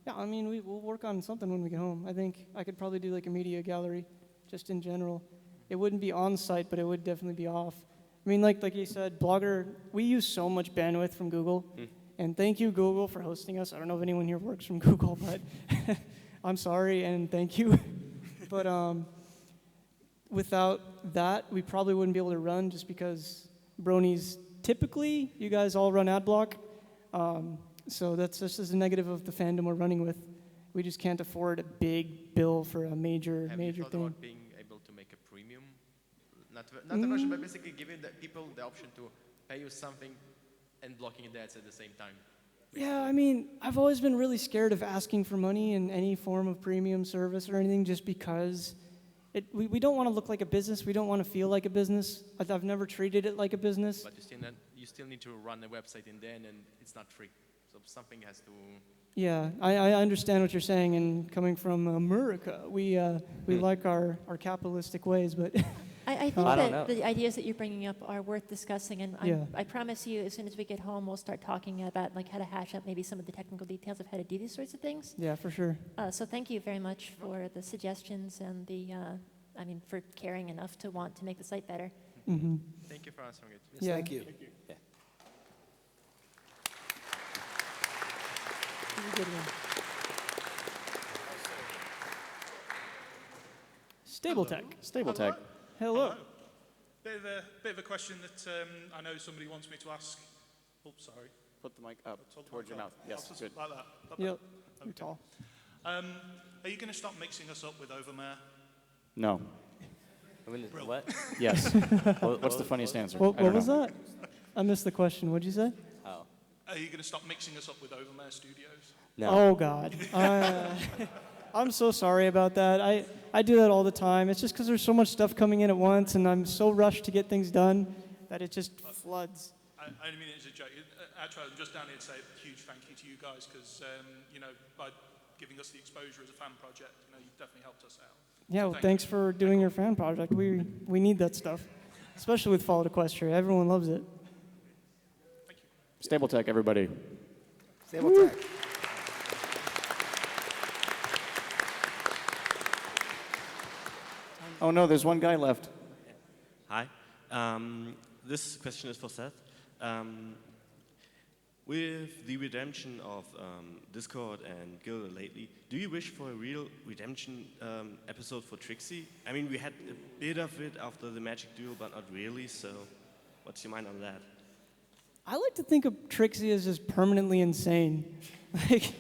Yeah, I mean, we'll work on something when we get home. I think I could probably do like a media gallery, just in general. It wouldn't be on site, but it would definitely be off. I mean, like you said, Blogger, we use so much bandwidth from Google. And thank you, Google, for hosting us. I don't know if anyone here works from Google, but I'm sorry and thank you. But without that, we probably wouldn't be able to run just because bronies, typically, you guys all run AdBlock. So that's just as a negative of the fandom we're running with. We just can't afford a big bill for a major Have you thought thing. about being able to make a premium? Not a version, but basically giving the people the option to pay you something and blocking the ads at the same time. Yeah, I mean, I've always been really scared of asking for money in any form of premium service or anything just because we don't want to look like a business. We don't want to feel like a business. I've never treated it like a business. But you still need to run a website in the end, and it's not free. So something has to... Yeah, I understand what you're saying, and coming from America, we like our capitalistic ways, but... I think that the ideas that you're bringing up are worth discussing, and Yeah. I promise you, as soon as we get home, we'll start talking about how to hash out maybe some of the technical details of how to do these sorts of things. Yeah, for sure. So thank you very much for the suggestions and for caring enough to want to make the site better. Mm-hmm. Thank you for answering it. Yeah. Thank you. Yeah. This is a good one. Stable Tech. Stable Tech. Hello. Bit of a question that I know somebody wants me to ask. Oh, sorry. Put the mic up Hold the towards mic your up. mouth. Yes, Just good. like that. Like Yep, that. you're tall. Are you going to stop mixing us up with Overmare? No. What? Yes. What's the funniest answer? What I don't was know. that? I missed the question. What'd you say? Oh. Are you going to stop mixing us up with Overmare Studios? Oh, God. I'm so sorry about that. I do that all the time. It's just because there's so much stuff coming in at once, and I'm so rushed to get things done that it just floods. I mean it as a joke. Actually, I'm just down here to say a huge thank you to you guys because, by giving us the exposure as a fan project, you've definitely helped us out. Yeah, So well, thank thanks for doing your fan project. We need that stuff, especially with Fallout Equestria. Everyone loves it. Stable Tech, everybody. Stable Tech. Oh no, there's one guy left. Hi. This question is for Seth. With the redemption of Discord and Guild lately, do you wish for a real redemption episode for Trixie? I mean, we had a bit of it after the Magic Duel, but not really, so what's your mind on that? I like to think of Trixie as just permanently insane. Like,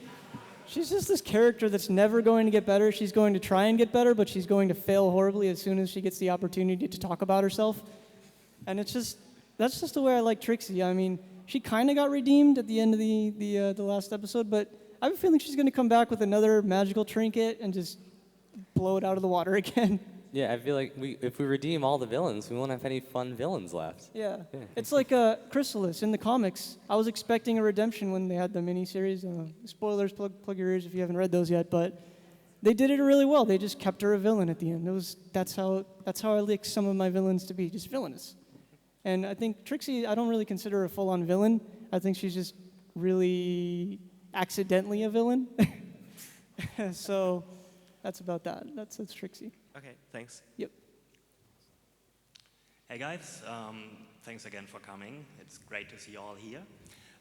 she's just this character that's never going to get better. She's going to try and get better, but she's going to fail horribly as soon as she gets the opportunity to talk about herself. And that's just the way I like Trixie. I mean, she kind of got redeemed at the end of the last episode, but I have a feeling she's going to come back with another magical trinket and just blow it out of the water again. Yeah, I feel like if we redeem all the villains, we won't have any fun villains left. Yeah. It's like Chrysalis in the comics. I was expecting a redemption when they had the miniseries. Spoilers, plug your ears if you haven't read those yet, but they did it really well. They just kept her a villain at the end. That's how I like some of my villains to be, just villainous. And I think Trixie, I don't really consider her a full-on villain. I think she's just really accidentally a villain. So that's about that. That's Trixie. Okay, thanks. Yep. Hey guys, thanks again for coming. It's great to see you all here.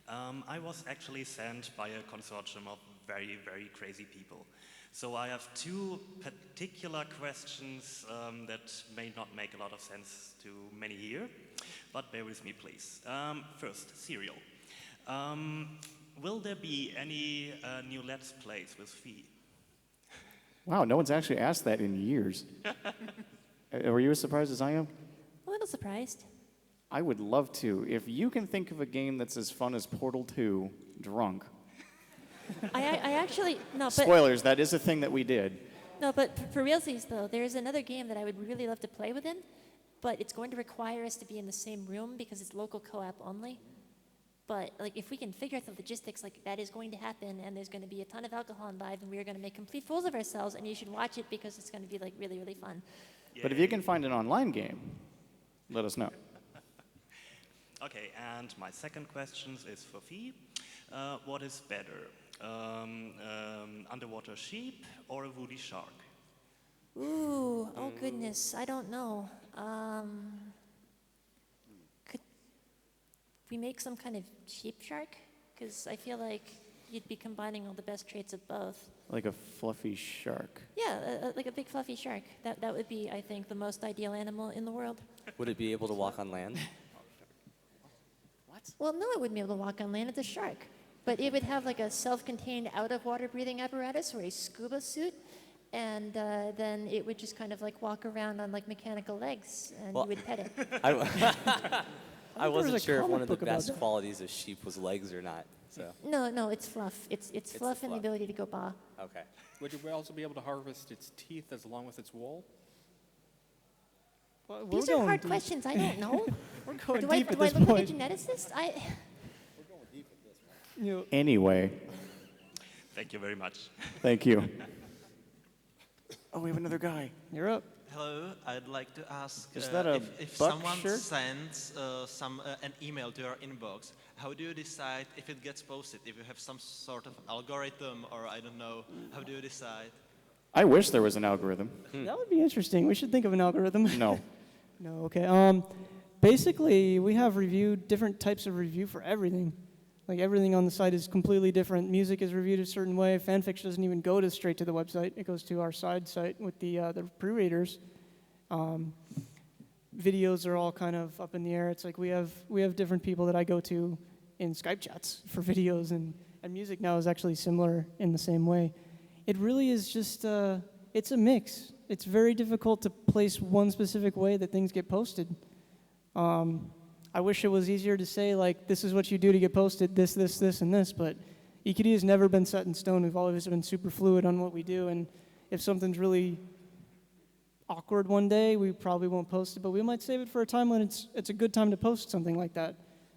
I was actually sent by a consortium of very, very crazy people. So I have two particular questions that may not make a lot of sense to many here, but bear with me please. First, Serial. Will there be any new Let's Plays with Fee? Wow, no one's actually asked that in years. Were you as surprised as I am? A little surprised. I would love to. If you can think of a game that's as fun as Portal 2, drunk. I actually, no, but... Spoilers, that is a thing that we did. No, but for realsies, though, there's another game that I would really love to play with him, but it's going to require us to be in the same room because it's local co-op only. But like, if we can figure out the logistics, like that is going to happen, and there's going to be a ton of alcohol in live, and we are going to make complete fools of ourselves, and you should watch it because it's going to be like really, really fun. But if you can find an online game, let us know. Okay, and my second question is for Fee. What is better, underwater sheep or a woody shark? Ooh, oh goodness, I don't know. Could we make some kind of sheep shark? Because I feel like you'd be combining all the best traits of both. Like a fluffy shark. Yeah, like a big fluffy shark. That would be, I think, the most ideal animal in the world. Would it be able to walk on land? Well, no, it wouldn't be able to walk on land. It's a shark. But it would have like a self-contained out-of-water breathing apparatus or a scuba suit. And then it would just kind of like walk around on like mechanical legs and you would pet it. I wasn't sure if one of the best qualities of sheep was legs or not. So. No, it's fluff. It's fluff and the ability to go baa. Okay. Would you also be able to harvest its teeth as along with its wool? These are hard questions. I don't know. We're going do deep I at this look point. like a geneticist? Anyway, Thank you very much. thank you. Oh, we have another guy. You're up. Hello, I'd like to ask Is that a if buck someone shirt? sends an email to your inbox, how do you decide if it gets posted? If you have some sort of algorithm or I don't know, how do you decide? I wish there was an algorithm. That would be interesting. We should think of an algorithm. No. No, okay. Basically, we have different types of review for everything. Like everything on the site is completely different. Music is reviewed a certain way. Fanfiction doesn't even go straight to the website. It goes to our side site with the pre-readers. videos are all kind of up in the air. It's like we have different people that I go to in Skype chats for videos, and music now is actually similar in the same way. It really is just, it's a mix. It's very difficult to place one specific way that things get posted. I wish it was easier to say, like, this is what you do to get posted, this, and this, but EQD has never been set in stone. We've always been super fluid on what we do, and if something's really awkward one day, we probably won't post it, but we might save it for a time when it's a good time to post something like that.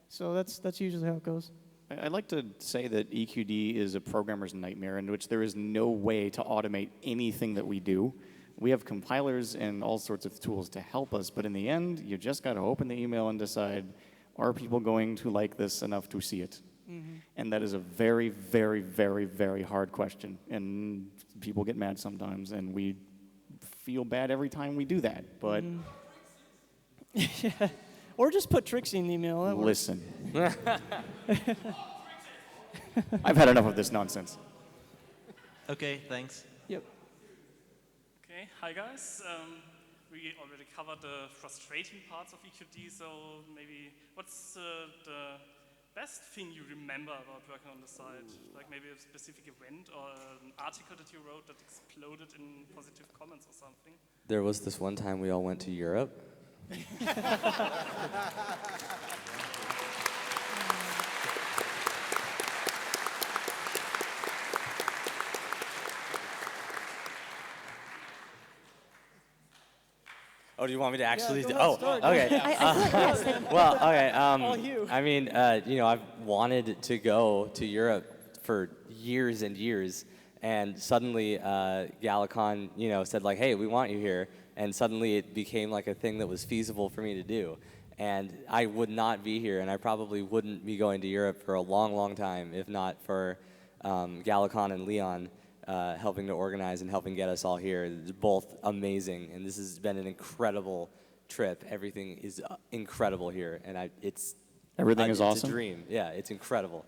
So that's usually how it goes. I'd like to say that EQD is a programmer's nightmare in which there is no way to automate anything that we do. We have compilers and all sorts of tools to help us, but in the end, you just got to open the email and decide, are people going to like this enough to see it? Mm-hmm. And that is a very, very, very, very hard question. And people get mad sometimes, and we feel bad every time we do that. But yeah. Or just put Trixie in the email. That works. listen. I've had enough of this nonsense. Okay, thanks. Yep. Okay, hi guys. We already covered the frustrating parts of EQD, so maybe what's the best thing you remember about working on the site? Like maybe a specific event or an article that you wrote that exploded in positive comments or something? There was this one time we all went to Europe. Oh, do you want me to actually? go do- ahead, oh, start. okay. I thought yes, then- Well, okay. All you. I mean, I've wanted to go to Europe for years and years, and suddenly GalaCon, said like, "Hey, we want you here," and suddenly it became like a thing that was feasible for me to do. And I would not be here, and I probably wouldn't be going to Europe for a long, long time if not for GalaCon and Leon. Helping to organize and helping get us all here. It's both amazing, and this has been an incredible trip. Everything is incredible here, and it's Everything is it's awesome? a dream. Yeah, it's incredible.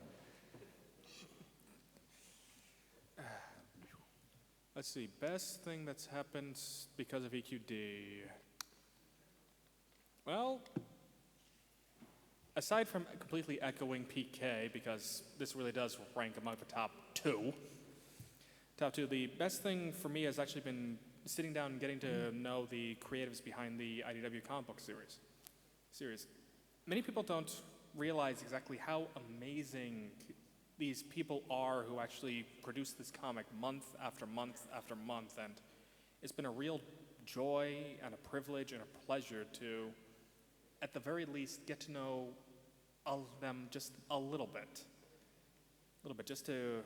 Let's see, best thing that's happened because of EQD. Well, aside from completely echoing PK, because this really does rank among the top two, the best thing for me has actually been sitting down and getting to know the creatives behind the IDW comic book series. Many people don't realize exactly how amazing these people are who actually produce this comic month after month after month, and it's been a real joy and a privilege and a pleasure to, at the very least, get to know all of them just a little bit, just to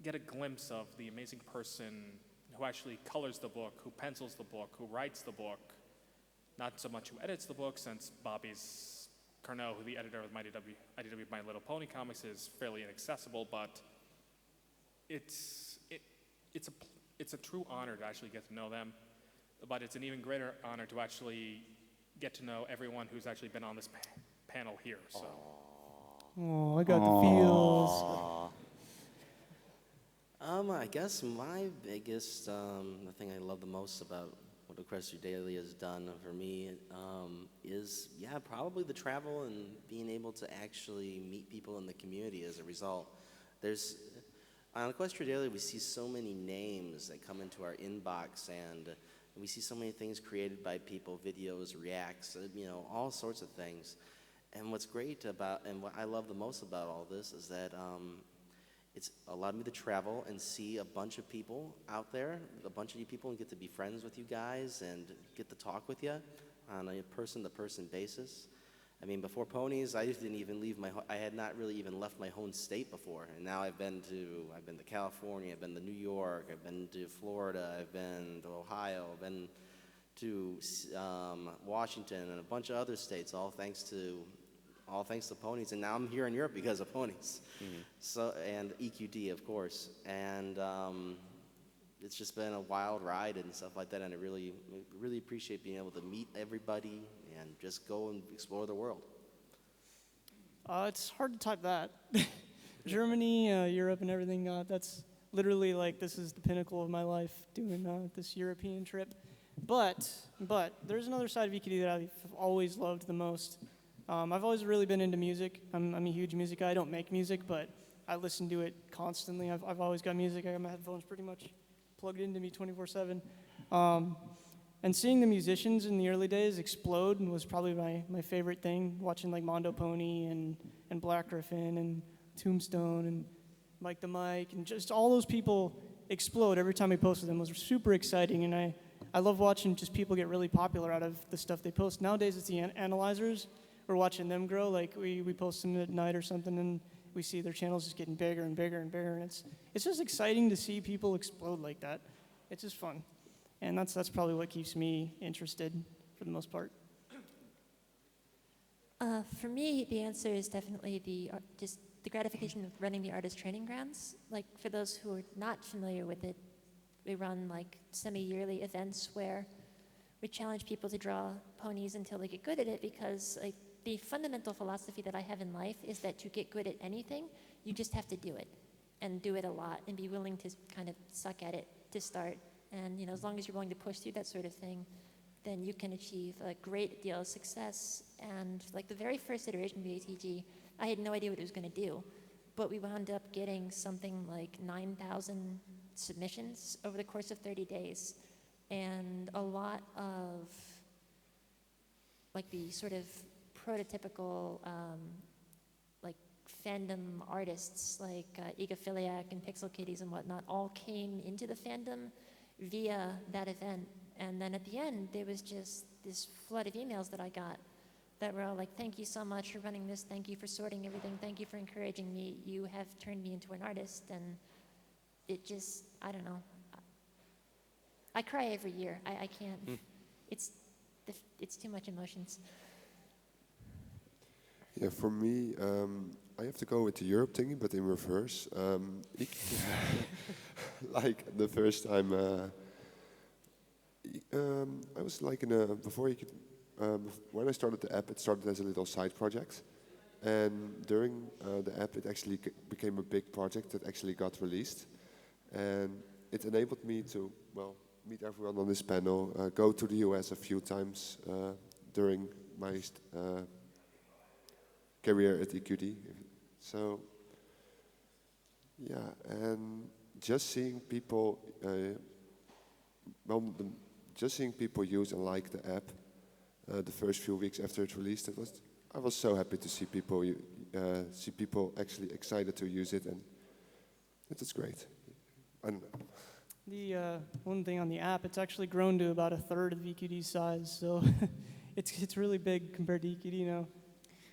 get a glimpse of the amazing person who actually colors the book, who pencils the book, who writes the book, not so much who edits the book, since Bobby's Carnot, who the editor of IDW My Little Pony comics, is fairly inaccessible, but it's a true honor to actually get to know them, but it's an even greater honor to actually get to know everyone who's actually been on this panel here. So. Oh, I got the feels. I guess my biggest, the thing I love the most about what Equestria Daily has done for me is, probably the travel and being able to actually meet people in the community as a result. On Equestria Daily, we see so many names that come into our inbox, and we see so many things created by people, videos, reacts, all sorts of things. And what's great about, and what I love the most about all this is that it's allowed me to travel and see a bunch of people out there, a bunch of you people, and get to be friends with you guys and get to talk with you on a person-to-person basis. I mean, before Ponies, I didn't even leave I had not really even left my home state before, and now I've been to California, I've been to New York, I've been to Florida, I've been to Ohio, I've been to Washington and a bunch of other states, all thanks to Ponies, and now I'm here in Europe because of Ponies. Mm-hmm. So, and EQD, of course, and it's just been a wild ride and stuff like that, and I really appreciate being able to meet everybody and just go and explore the world. It's hard to type that. Germany, Europe, and everything. That's literally like this is the pinnacle of my life doing this European trip. But there's another side of EQD that I've always loved the most. I've always really been into music. I'm a huge music guy. I don't make music, but I listen to it constantly. I've always got music. I got my headphones pretty much plugged into me 24/7. And seeing the musicians in the early days explode was probably my favorite thing. Watching like Mondo Pony and Black Griffin and Tombstone and Mike the Mike and just all those people explode every time we posted them. It was super exciting, and I love watching just people get really popular out of the stuff they post. Nowadays it's the analyzers. We're watching them grow. Like we post them at night or something, and we see their channels just getting bigger and bigger and bigger, and it's just exciting to see people explode like that. It's just fun, and that's probably what keeps me interested for the most part. For me, the answer is definitely just the gratification of running the artist training grounds. Like for those who are not familiar with it, we run like semi-yearly events where we challenge people to draw ponies until they get good at it, because like the fundamental philosophy that I have in life is that to get good at anything, you just have to do it and do it a lot and be willing to kind of suck at it to start. And as long as you're willing to push through that sort of thing, then you can achieve a great deal of success. And like the very first iteration of the ATG, I had no idea what it was going to do, but we wound up getting something like 9,000 submissions over the course of 30 days. And a lot of like the sort of prototypical like fandom artists like Egophiliac and Pixel Kitties and whatnot all came into the fandom via that event. And then at the end, there was just this flood of emails that I got that were all like, thank you so much for running this, thank you for sorting everything, thank you for encouraging me, you have turned me into an artist. And it just, I don't know. I cry every year. I can't. It's too much emotions. Yeah, for me, I have to go with the Europe thingy, but in reverse. Like the first time, I was like when I started the app, it started as a little side project. And during the app, it actually became a big project that actually got released. And it enabled me to, meet everyone on this panel, go to the US a few times during my career at EQD. So, yeah, and just seeing people, just seeing people use and like the app the first few weeks after it released, I was so happy to see people actually excited to use it, and it was great. I don't know. The one thing on the app, it's actually grown to about a third of EQD's size, so it's really big compared to EQD now.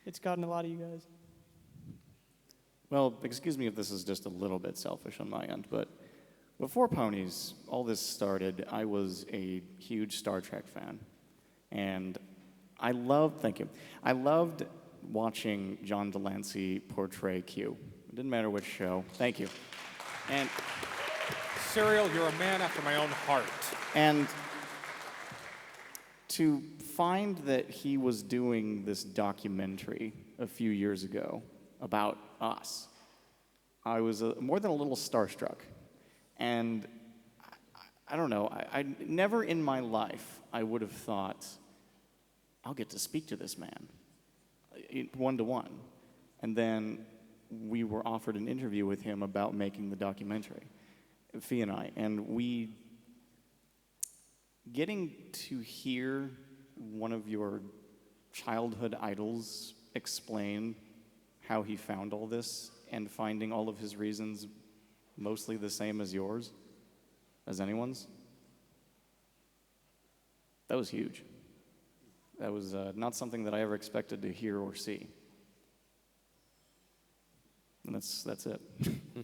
It's gotten a lot of you guys. Well, excuse me if this is just a little bit selfish on my end, but before Ponies, all this started, I was a huge Star Trek fan. And I loved watching John Delancey portray Q. It didn't matter which show. Thank you. And Cyril, you're a man after my own heart. And to find that he was doing this documentary a few years ago about us, I was more than a little starstruck. And I don't know, I never in my life I would have thought, I'll get to speak to this man, one-to-one. And then we were offered an interview with him about making the documentary, Fee and I, and getting to hear one of your childhood idols explain how he found all this and finding all of his reasons mostly the same as yours, as anyone's, that was huge. That was not something that I ever expected to hear or see. And that's it. Okay,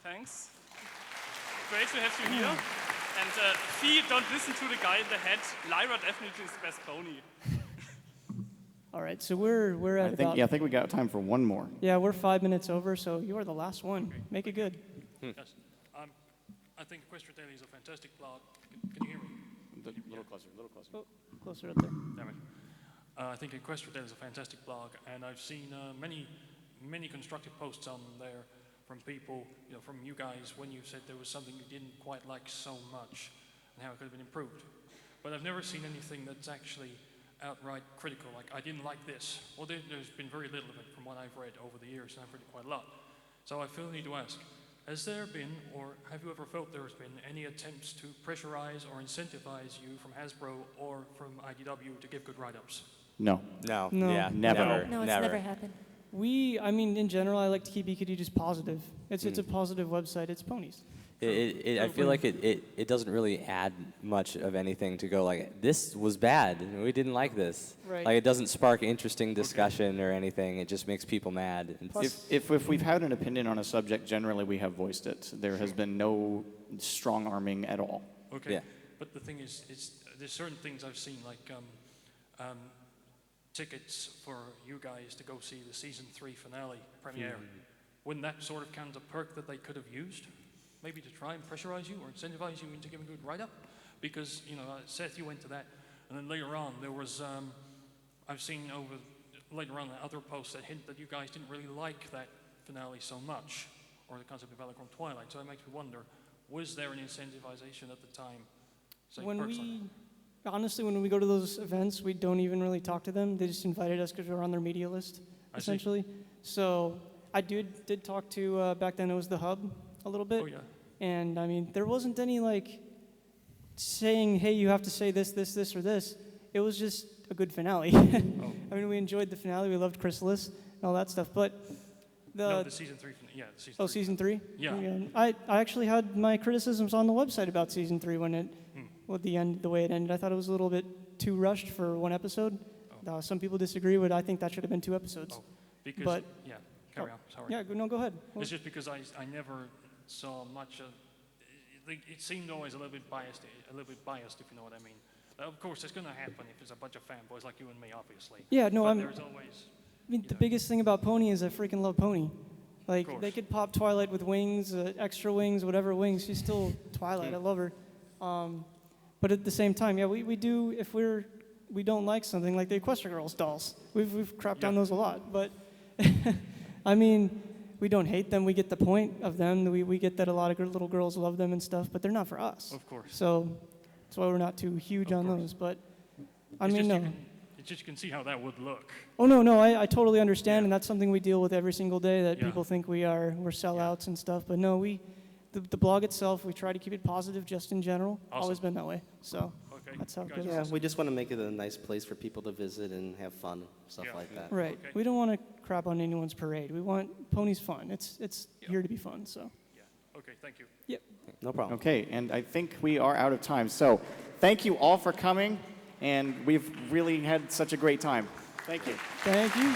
thanks. Great to have you here. And Fee, don't listen to the guy in the head. Lyra definitely is the best pony. All right, so we're at I think we got time for one more. Yeah, we're 5 minutes over, so you are the last one. Make it good. Yes. I think Equestria Daily is a fantastic blog. Can you hear me? A little closer, a little closer. Oh, closer up there. Damn it. I think Equestria Daily is a fantastic blog, and I've seen many constructive posts on there from people, from you guys, when you said there was something you didn't quite like so much and how it could have been improved. but I've never seen anything that's actually outright critical, like I didn't like this. Well, there's been very little of it from what I've read over the years, and I've read quite a lot. So I feel the need to ask, has there been, or have you ever felt there's been any attempts to pressurize or incentivize you from Hasbro or from IDW to give good write-ups? No. No. No. Yeah. Never. No, it's never happened. I mean, in general, I like to keep EQD just positive. It's a positive website. It's ponies. I feel like it doesn't really add much of anything to go like, this was bad, and we didn't like this. Right. Like, it doesn't spark interesting discussion or anything. It just makes people mad. And If we've had an opinion on a subject, generally we have voiced it. There has been no strong arming at all. Okay. Yeah. But the thing is, there's certain things I've seen, like tickets for you guys to go see the season 3 finale premiere. Wouldn't that sort of count a perk that they could have used? Maybe to try and pressurize you or incentivize you into giving a good write-up? Because, Seth, you went to that. And then later on, there was, I've seen later on other posts that hint that you guys didn't really like that finale so much, or the concept of GalaCon Twilight. So it makes me wonder, was there an incentivization at the time? Say, Honestly, when we go to those events, we don't even really talk to them. They just invited us because we were on their media list, essentially. So I did talk to, back then it was the Hub a little bit. Oh, yeah. And I mean, there wasn't any like saying, hey, you have to say this, this, this, or this. It was just a good finale. I mean, we enjoyed the finale. We loved Chrysalis and all that stuff. But the season 3, yeah, the season 3. Season 3? Yeah. I actually had my criticisms on the website about season 3 when it, the way it ended. I thought it was a little bit too rushed for one episode. Some people disagree, but I think that should have been 2 episodes. Because, yeah, carry on, sorry. Yeah, no, go ahead. It's just because I never saw much of, it seemed always a little bit biased, if you know what I mean. Of course, it's going to happen if there's a bunch of fanboys like you and me, obviously. Yeah, no, but there's always... I mean, the biggest thing about Pony is I freaking love Pony. Like, they could pop Twilight with wings, extra wings, whatever wings. She's still Twilight. I love her. But at the same time, yeah, we do, if we don't like something, like the Equestria Girls dolls. We've crapped on those a lot. But, I mean, we don't hate them. We get the point of them. We get that a lot of little girls love them and stuff, but they're not for us. Of course. So that's why we're not too huge on those. But, I mean, no. It's just you can see how that would look. Oh, no, I totally understand, and that's something we deal with every single day, that people think we're sellouts and stuff, but no, the blog itself, we try to keep it positive just in general. Awesome. Always been that way, so that's how it goes. Yeah, we just want to make it a nice place for people to visit and have fun, stuff like that. Right, we don't want to crap on anyone's parade. We want Pony's fun. It's here to be fun, so. Okay, thank you. Yep. No problem. Okay, and I think we are out of time. So thank you all for coming, and we've really had such a great time. Thank you. Thank you.